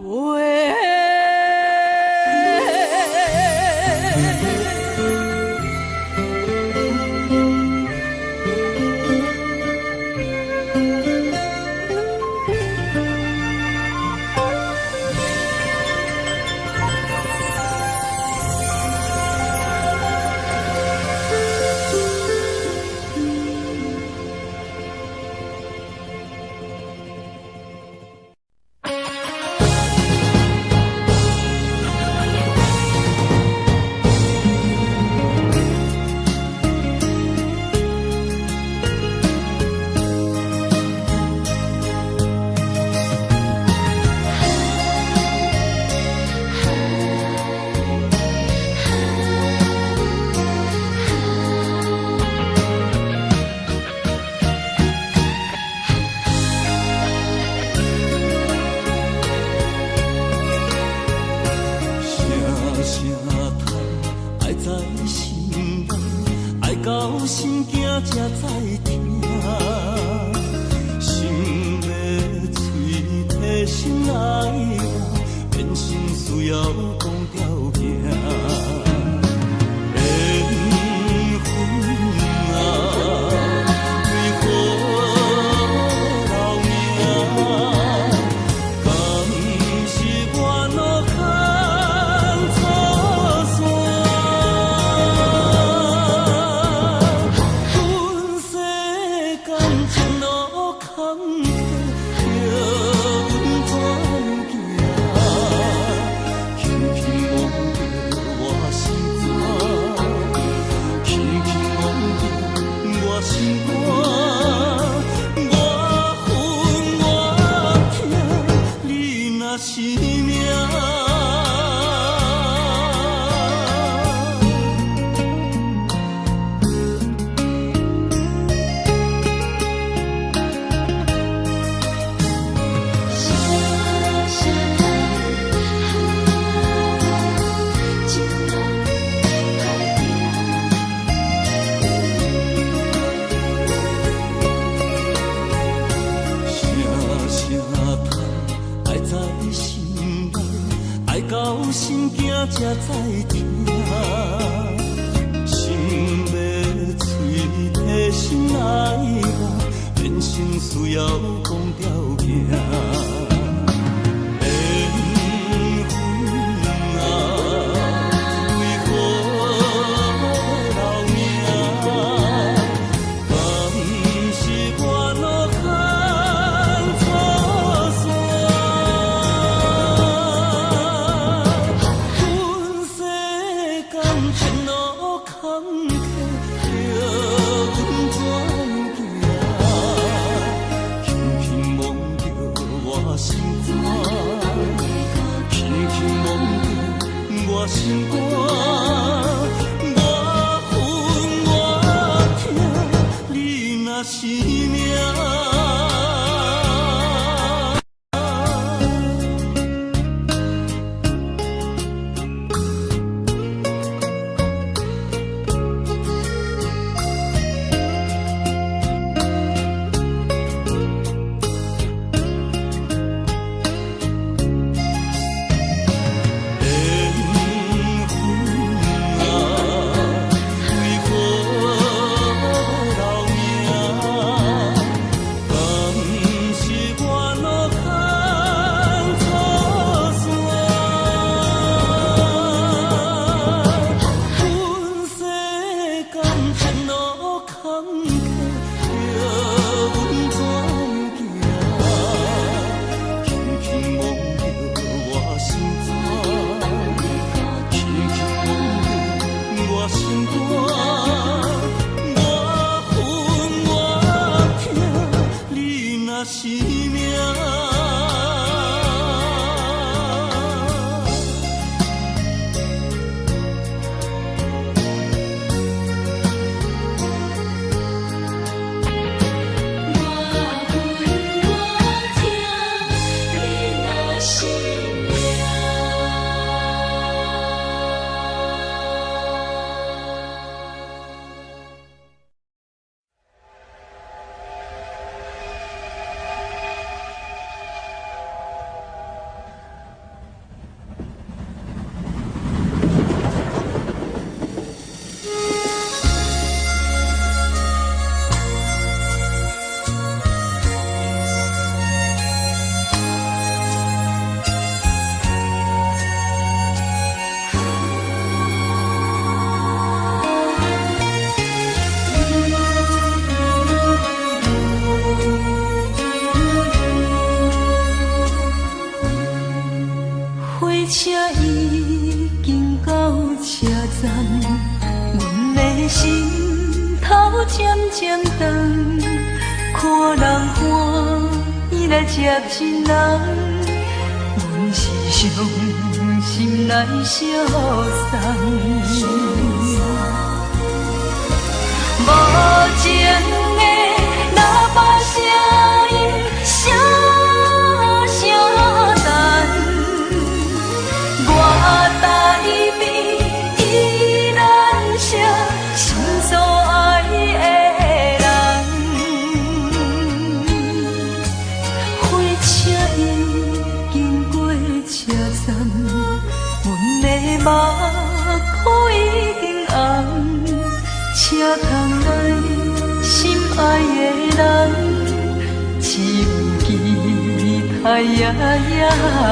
到心惊才知听，心要嘴替心爱人，变心需要讲条件。缘分啊，为何留名？敢是我脑壳错散？是命。声声叹。才知听，心要碎的心爱我，人生需要讲条行。心肝，我恨我痛，你若是命。车已经到车站，阮的心头渐渐长，看人欢喜来接亲人，阮是伤心来相送。无情的喇叭声音，声声等。我台边依然是心所爱的人，火车已经过车站，阮的目眶已经红，车窗内心爱的人，只有期待夜夜梦。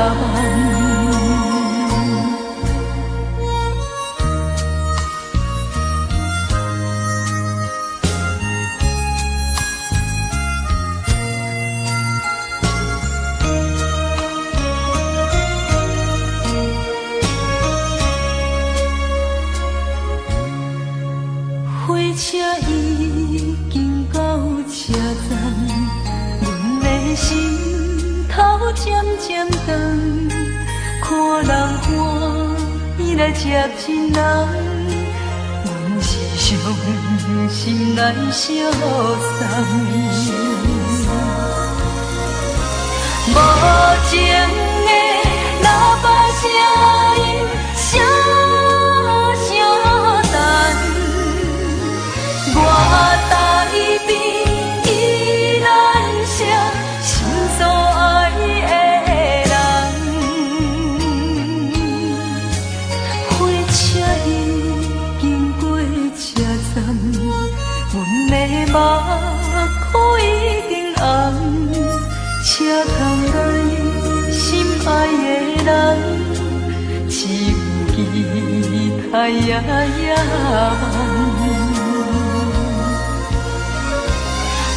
火车已经到车站，阮的心头渐渐长，看人欢喜来接亲人，阮是伤心来相送。无情的喇叭声音，声声等。我台边依然是心所爱的人，苦一定红，车窗内心爱的人，只有期待呀呀梦。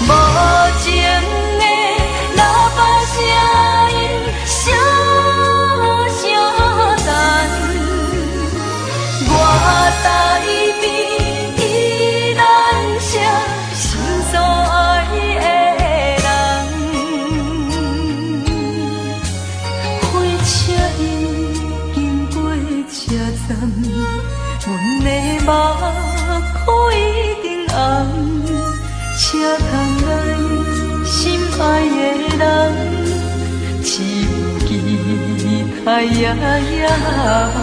无情的喇叭声音，声声等，我台边依然写心所爱的人。火车已经过车站，阮的目眶已经红。车窗内心爱的人，只有期待呀呀梦。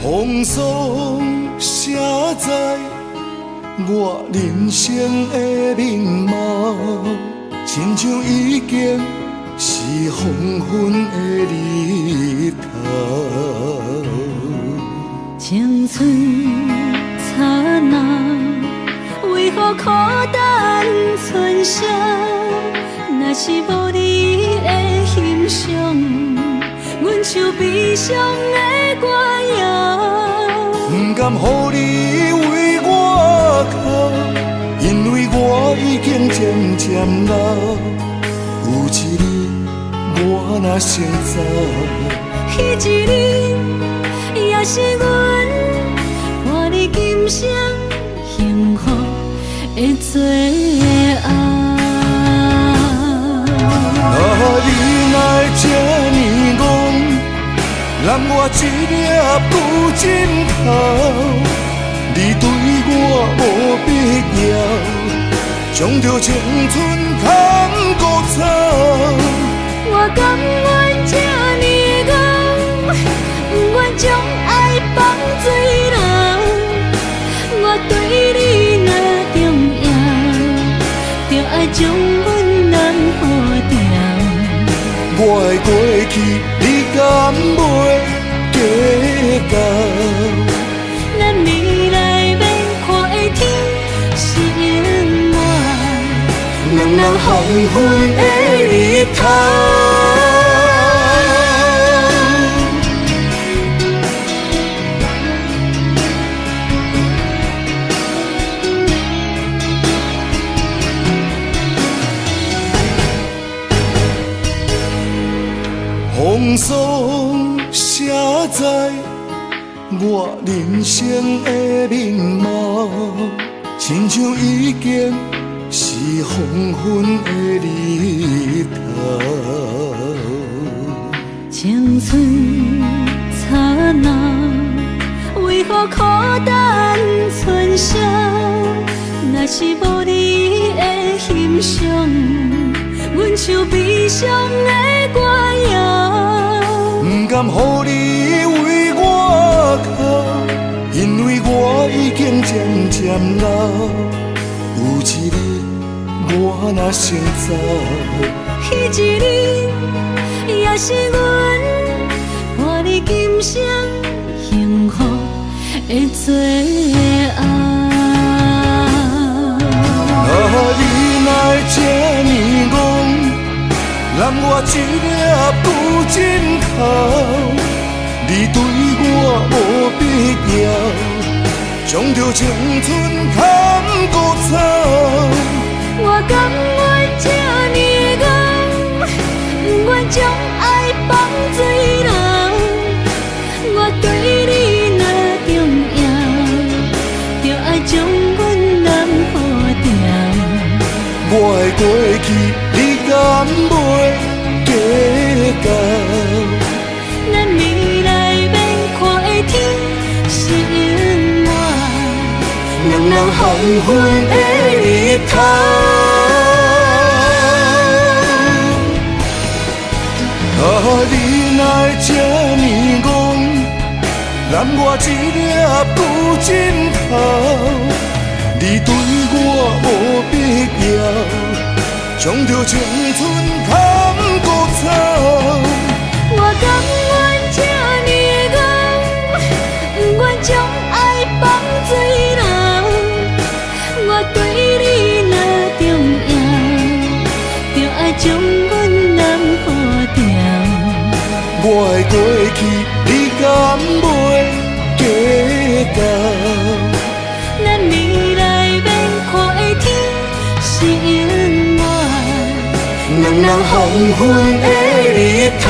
风霜写在我人生的面貌，亲像已经是黄昏的日头。青春刹那，为何孤单存剩？若是无你的欣赏，阮像悲伤的歌谣。不甘予你为我哭，因为我已经渐渐老。有一日我若先走，彼一日也是阮伴你今生幸福的最后。你来这呢戆，揽我一粒不枕头。你对我无必要，将着青春通孤草。我甘愿这呢戆，不愿将爱放水流。我对你若重要，就爱将阮人付掉。我的过去，你敢袂计较？咱未来要看的天是满，两人黄昏的日头。风霜写在我人生的面貌，亲像已经是黄昏的日头。青春刹那，为何孤单存剩？若是无你的欣赏，阮像悲伤的歌谣。不甘予你为我哭，因为我已经渐渐老。有一日我若先走，彼一日也是阮伴你今生幸福的最后。你来这呢戆，揽我一粒不枕头。你对我无必要，将着青春通孤草。我甘愿这呢戆，将爱放水流，我对你若重要，就爱将阮人付掉。我的过去，你敢袂计较？咱未来免看的天是永远，两人黄昏的日头。啊，你哪会这呢戆，揽我一粒旧枕头？你对我无必要，将着青春砍孤草。我甘愿这呢戆，不愿将爱放水流。我对你若重要，就爱将阮人付掉。我的过去，你敢袂计较？咱未来免看的天是永远，两人黄昏的日头。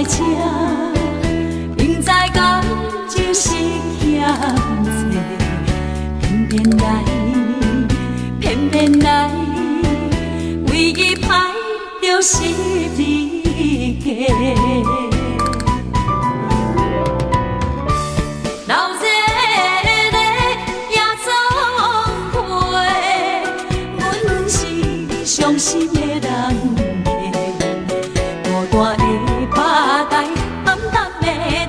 这，明知感情是欠债，偏偏来，偏偏来，为伊歹着是你家。老热热也总会，阮是伤心的人。孤单的巴台，暗淡的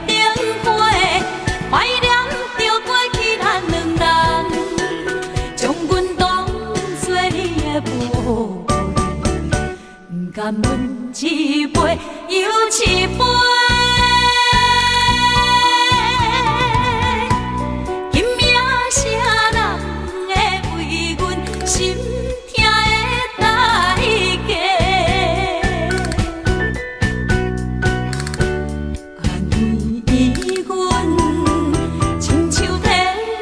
灯火，怀念着过去咱两人，将阮当作你的宝贝，不甘阮一杯又一杯。今夜啥人会为阮心痛的代价？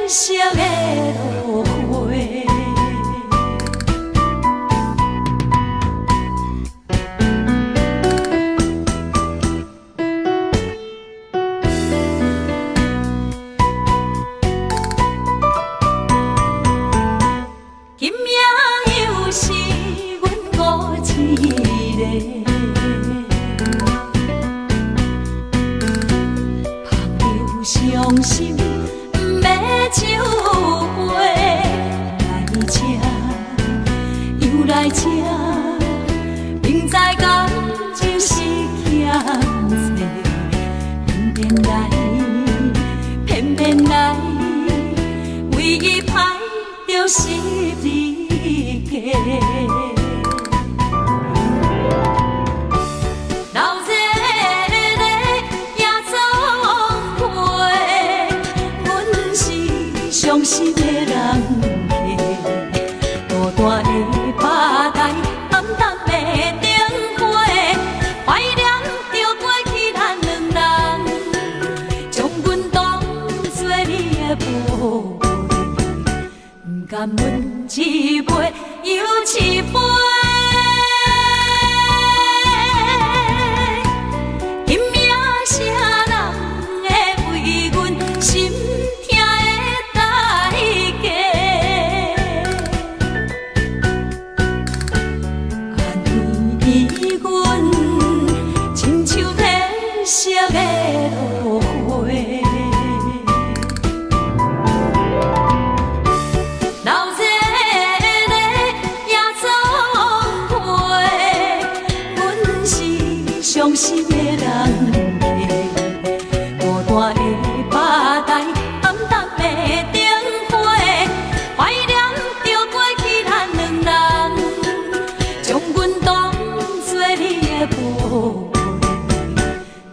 色的落花，今夜又是阮孤一个，朋友伤心。酒杯来吃，又来吃，明知感情是欠债，偏偏来，偏偏来，为伊歹着是你家。伤心的人家，孤单的巴台，暗淡的灯火，怀念着过去咱两人，将阮当作你的宝贝，不甘阮一杯又一杯。今夜啥人会为阮心？色的落花，老热热也总会，阮是伤心的人家，孤单的巴台，暗淡的灯火，怀念着过去咱两人，将阮当作你的宝。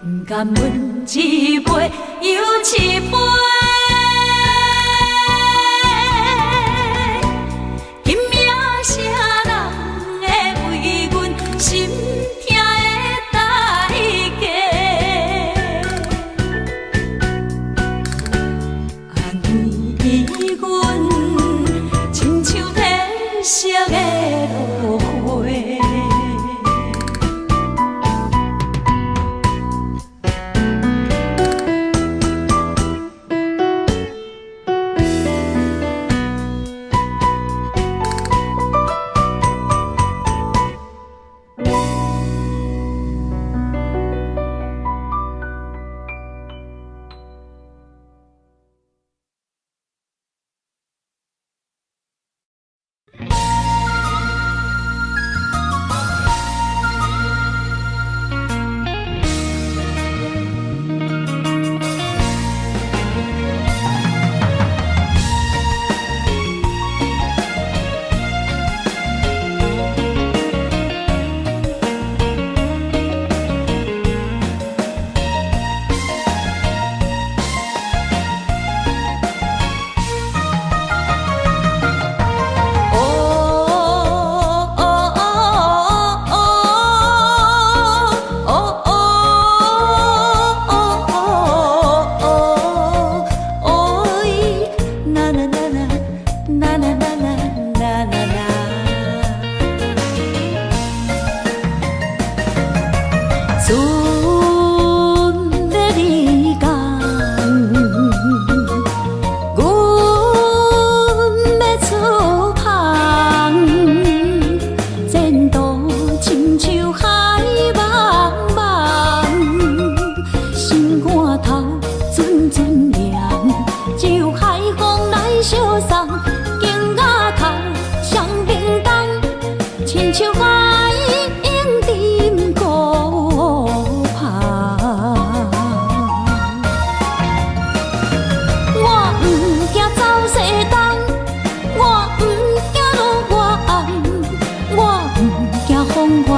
不甘阮一杯又一杯，今夜啥人会为阮心痛的代价？安慰阮，亲像褪色的落花。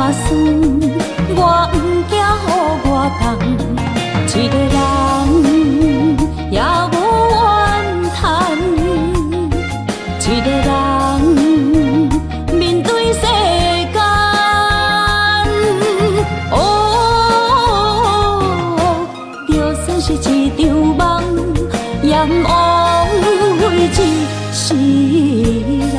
我酸，我不惊予我讲，一个人也无怨叹，一个人面对世间，哦，就算是一场梦，也不枉费一世人。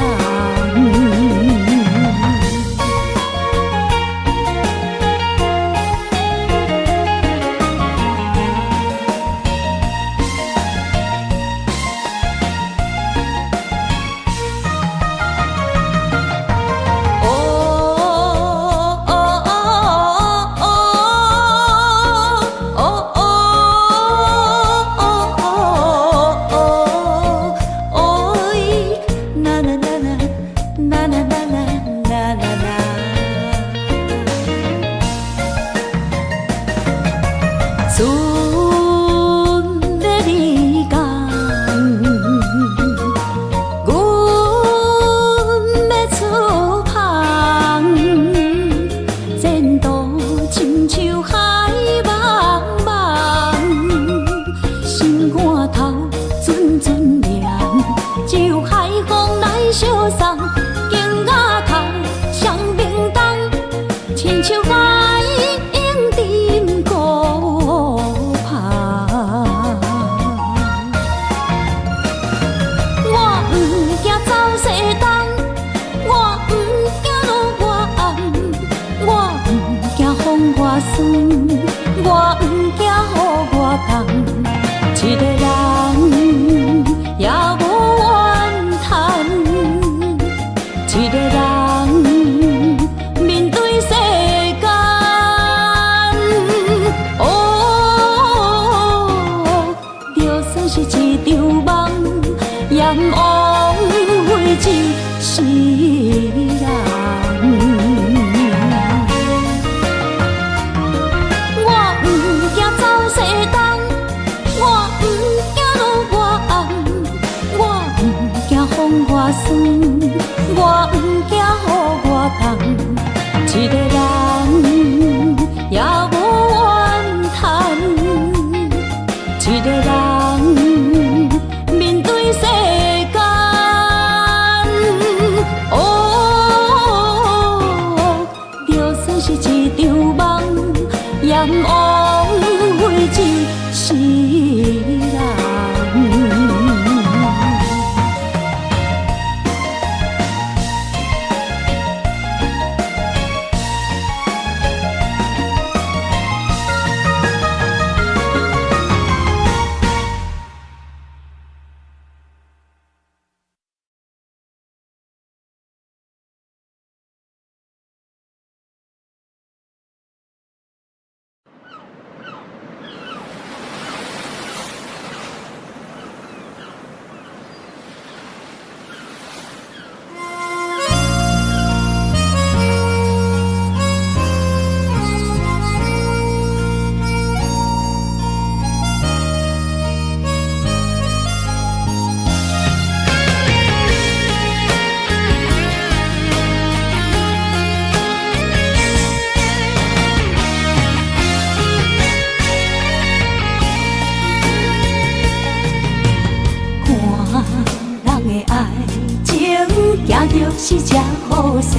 是这好势，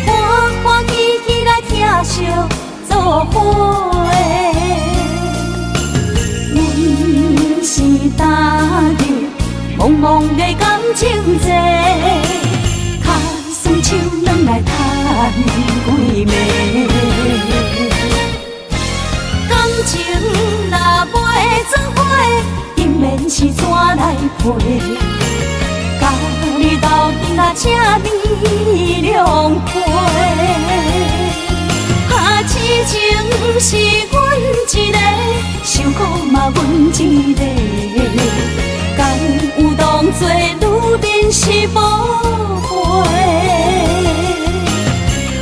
欢欢喜喜来听惜做伙的。阮是担着茫茫的感情债，卡酸手软来赚几暝。感情若袂做伙，定免是怎来陪？甲你斗阵啊，请你谅解。啊，痴情是阮一个，受苦嘛阮一个。敢有当作女人是无悔？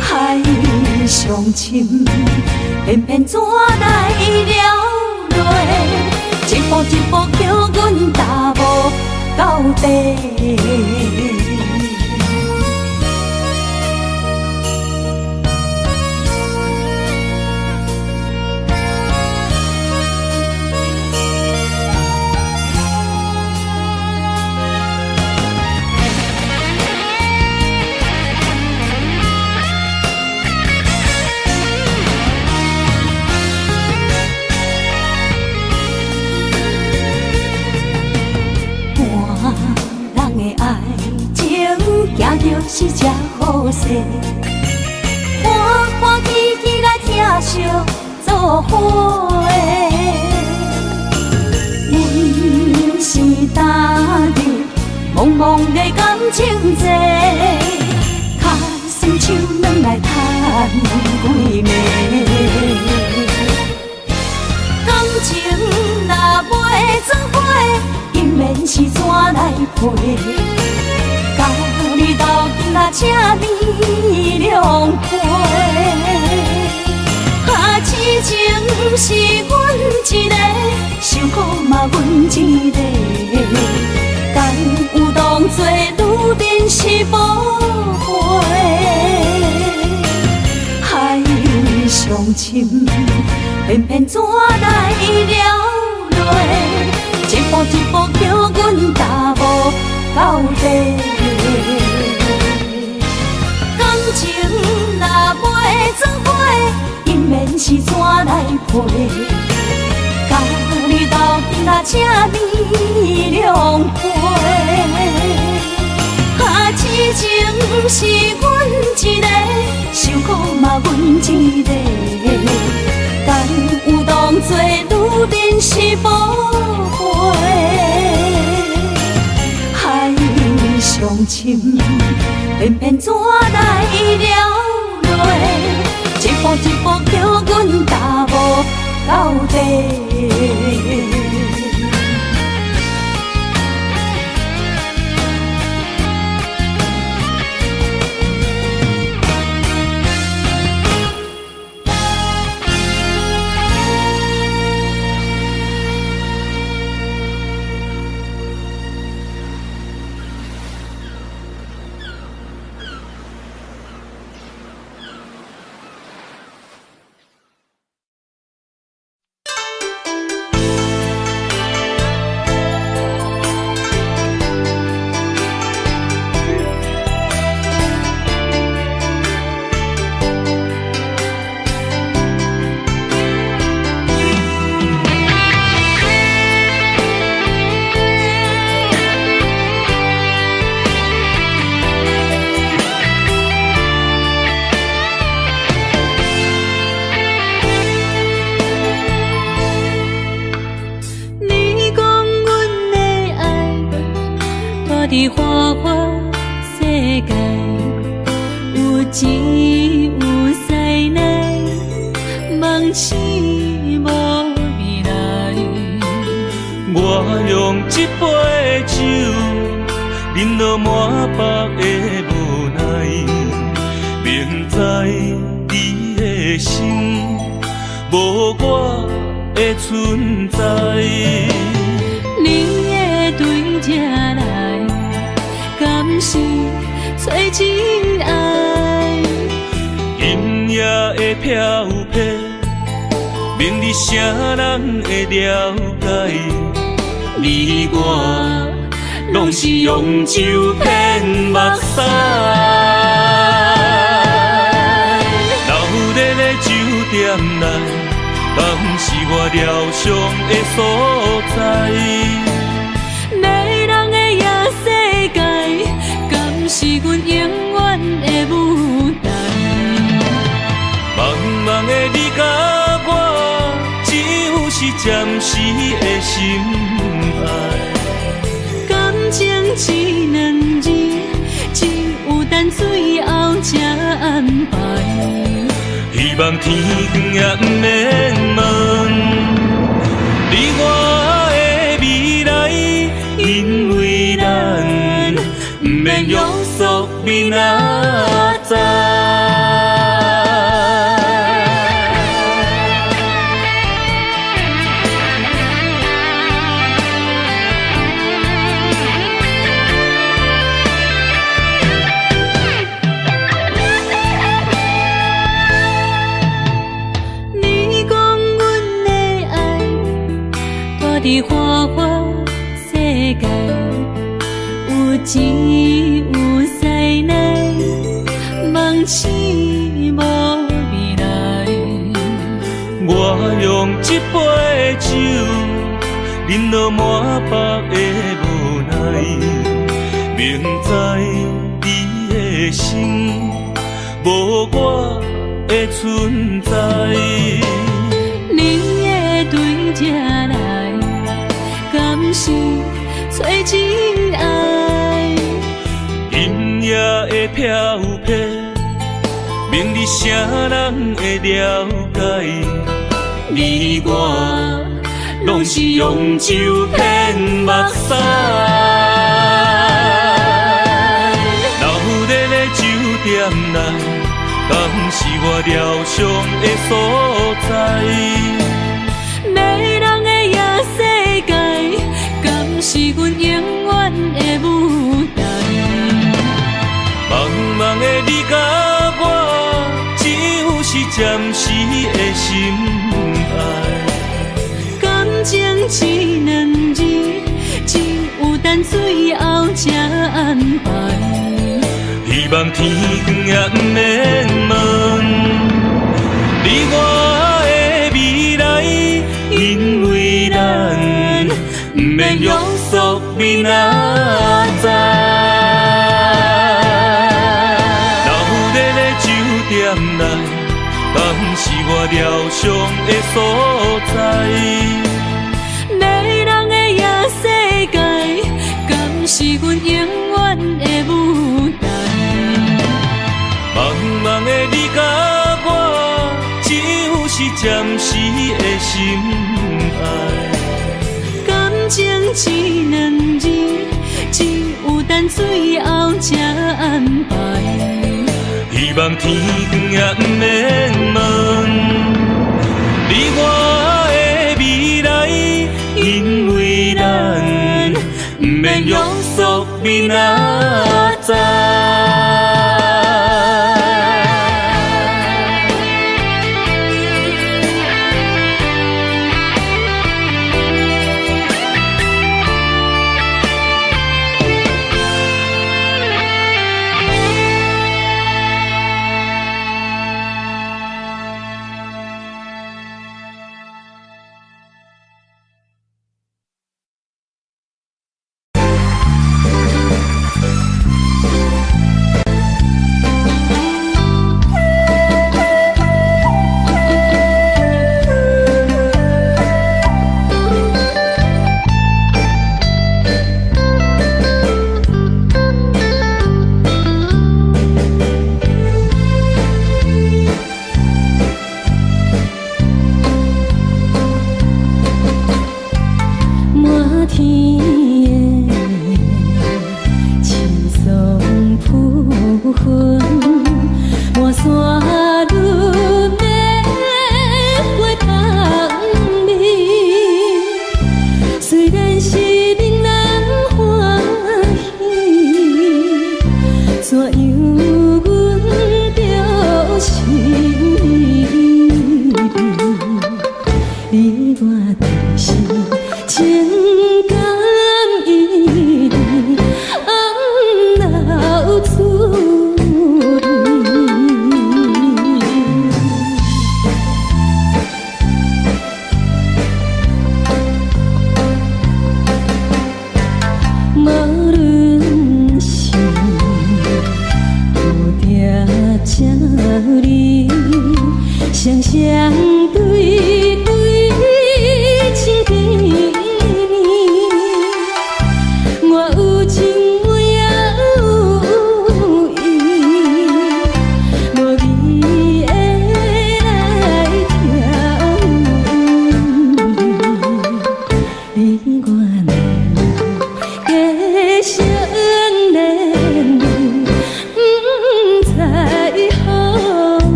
海上深，偏偏怎来了落？一步一步叫阮踏无到底。惜做伙。阮是担着茫茫的感情债，卡酸手软来赚几暝。感情若袂做伙，因免是怎来陪？甲你斗阵啊，请你谅解。啊，痴情是阮一个，受苦嘛阮一个。敢有当作女人是无悔？海上深，偏偏怎来了落？一步一步叫阮踏步到底。感情若袂做伙，因免是怎来陪？甲你斗阵啊，请你谅解。啊，痴情是阮一个，受苦嘛阮一个。敢有当作女人是无悔？海上深，偏偏怎来了落？一步一步叫阮踏步到底。伫花花世界，有钱有势来，梦醒无未来。我用一杯酒，饮落满腹的无奈，明知你的心无我的存在。你的对这来，敢是找真爱？今夜的飘泊，明日谁人会了解？你我拢是用酒骗目屎，闹热的酒店内，敢是我疗伤的所在？迷人的夜世界，敢是阮永远的舞台？茫茫的你甲我，只有是暂时的心爱。感情只两字，只有等最后才安排。希望天光也不免问，你我的未来，因为咱不免约束明仔载。伫花花世界，有钱有势来，梦醒无未来。我用一杯酒，饮落满腹的无奈，明知你的心无我的的存在。你的对这来，敢是找真爱？音乐的飘飘，明日谁人会了解？你我拢是用酒骗目屎。老日的酒店内，敢是我疗伤的所在？迷人的夜世界，敢是阮永远的舞台？茫茫的你甲我，只有是暂时的心爱。感情只两字，只有等最后才安排。希望天光也不免问你我的未来，因为咱不免约束明仔载。老日的酒店内，敢是我疗伤的所在？迷人的夜世界，敢是阮永远的舞台？茫茫的你甲我，只有是暂时的心爱。感情只两字，只有等最后才安排。希望天光也不免问你我的未来，因为咱不免约束明仔载。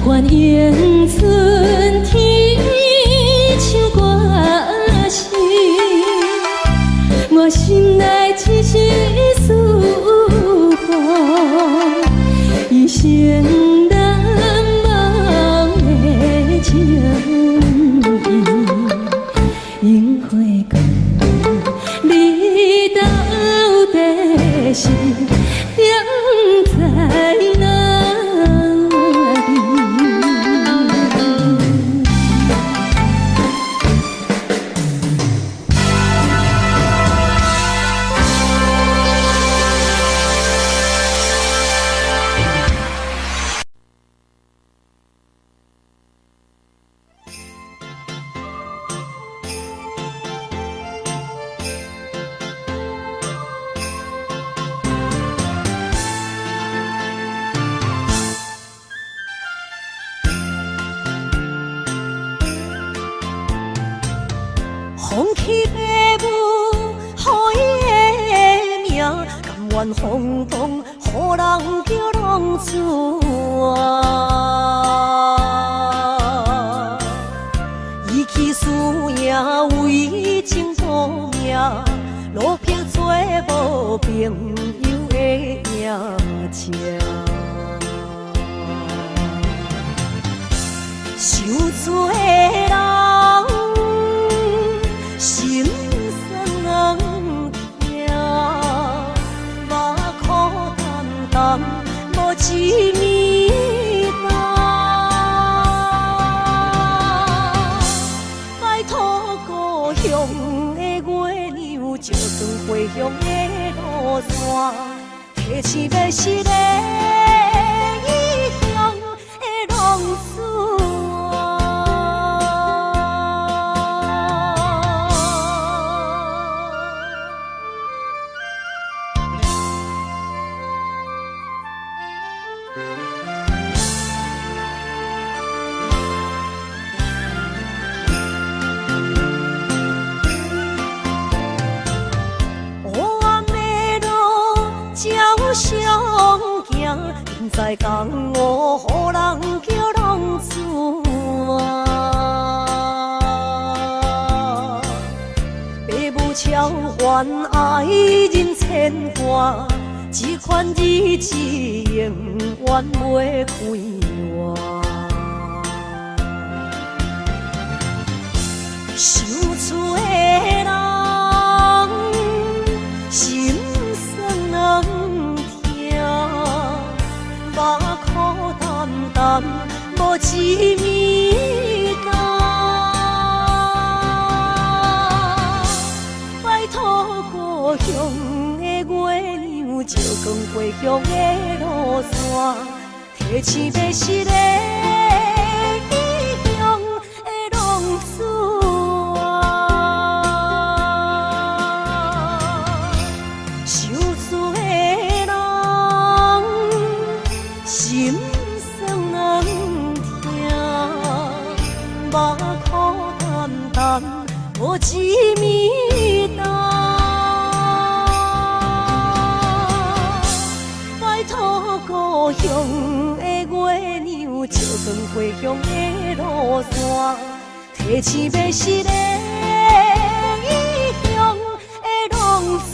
欢迎春天唱歌声。放弃父母，予伊的名，甘愿轰动，予人叫浪子啊！伊去输赢为情赌命，路撇做无朋友的赢家。受罪的人，心酸人听，目眶淡淡，无一面红。拜托故乡的月亮，照光回乡的路线，提醒要是个异乡的浪子。在江湖，予人叫浪子啊！父母超凡，爱人千万，这款日子永远袂归我。受罪的人，心酸人听。目眶淡淡，无一面红。拜托故乡的月亮，照光回乡的路线，提醒要是个异乡的浪子啊！受罪的人。心酸人听，目眶淡淡，无一面红。拜托故乡的月亮，照光回乡的路线，提醒要是个异乡的浪子。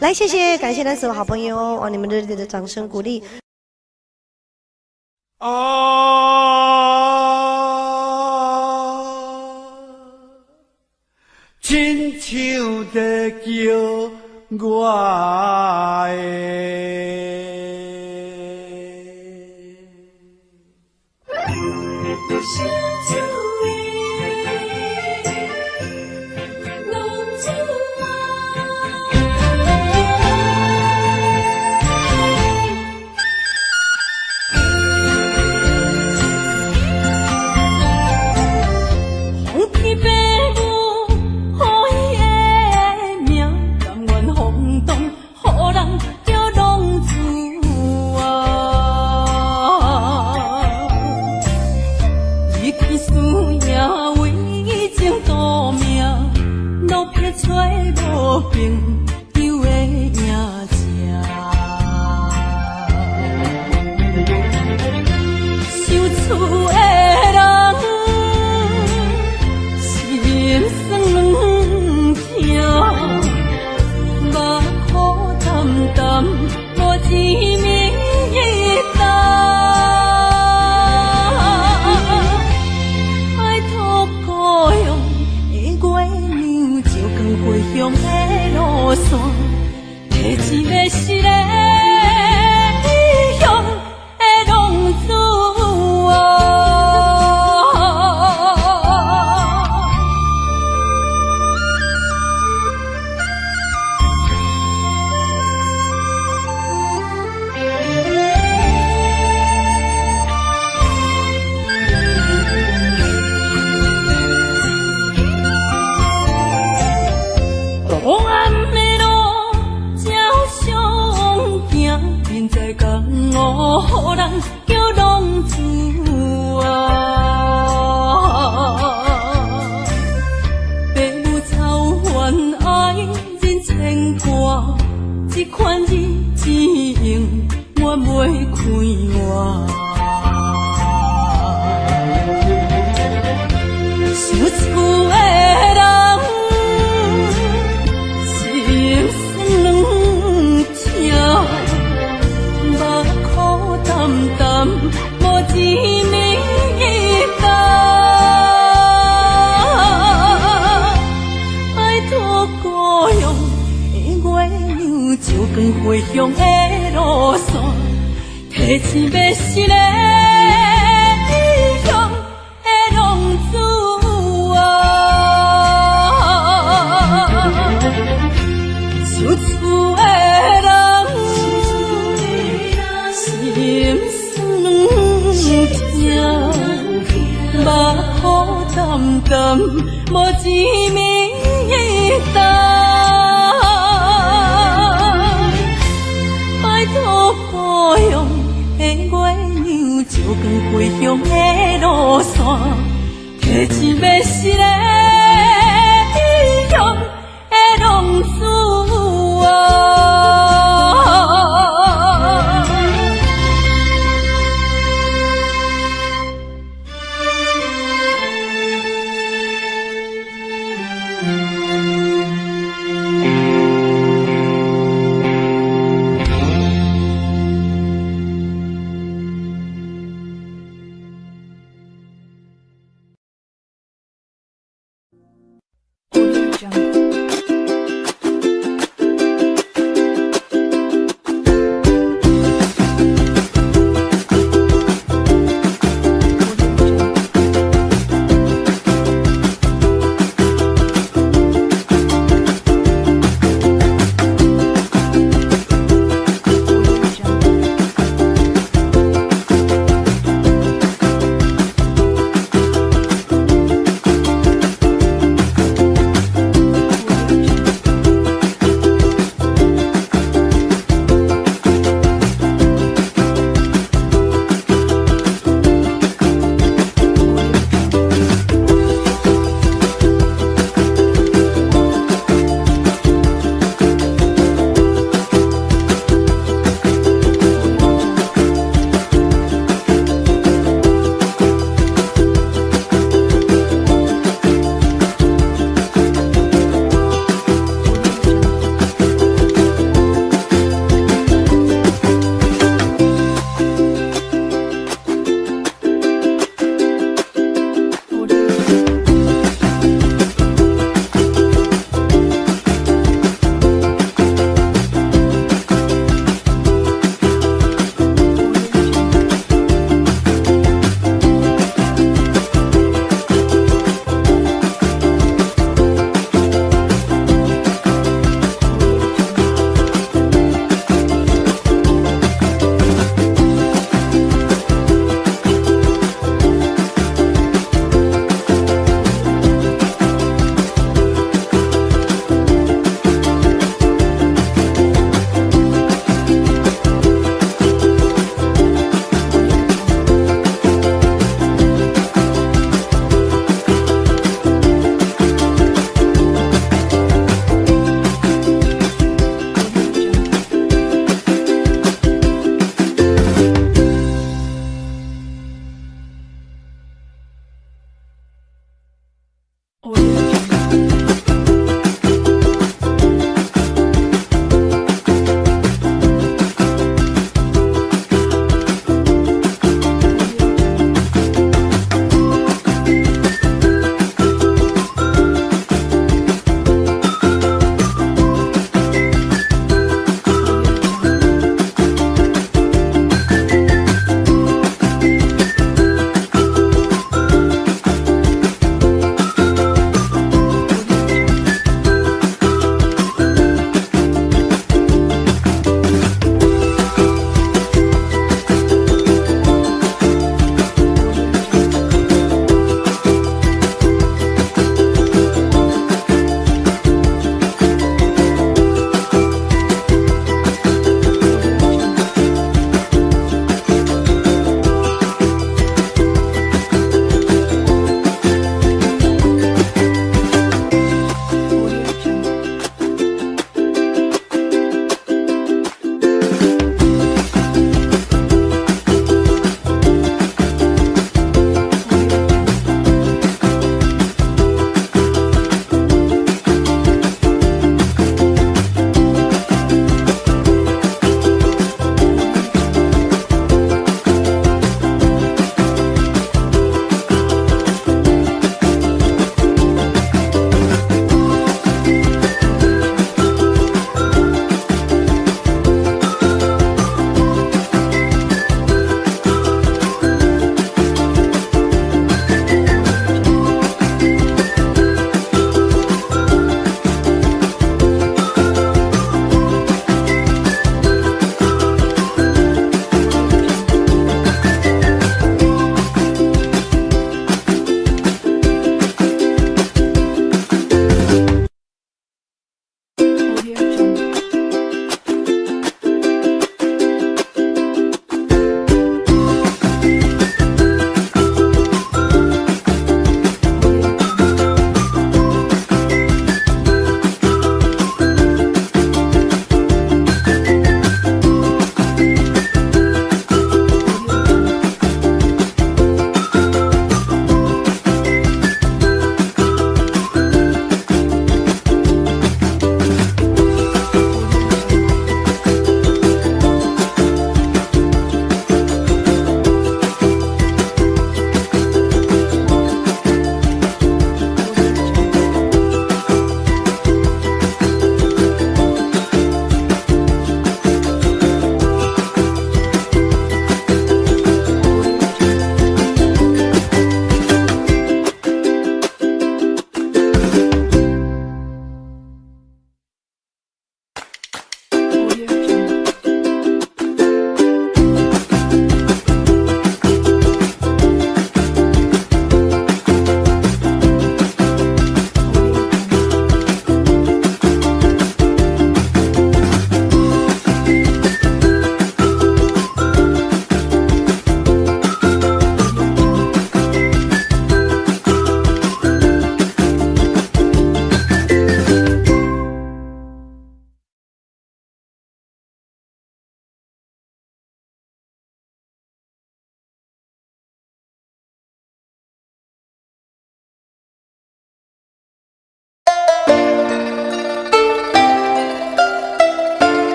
来，谢谢，感谢咱所有好朋友哦，你们热烈的掌声鼓励。亲像在叫我的。乡的路线，予人叫浪子啊！父母操怨爱人牵挂，这款日子用我袂开换。想厝的人，心酸软痛，目苦淡淡，无一面干。拜托故乡的月亮，照光回乡的路线，提醒要是个异乡的浪子。想厝的人，心酸痛，目苦淡淡，无一面干。拜托故乡的月亮，照光回乡的路线，提醒要是个异乡的浪子啊！Jungle.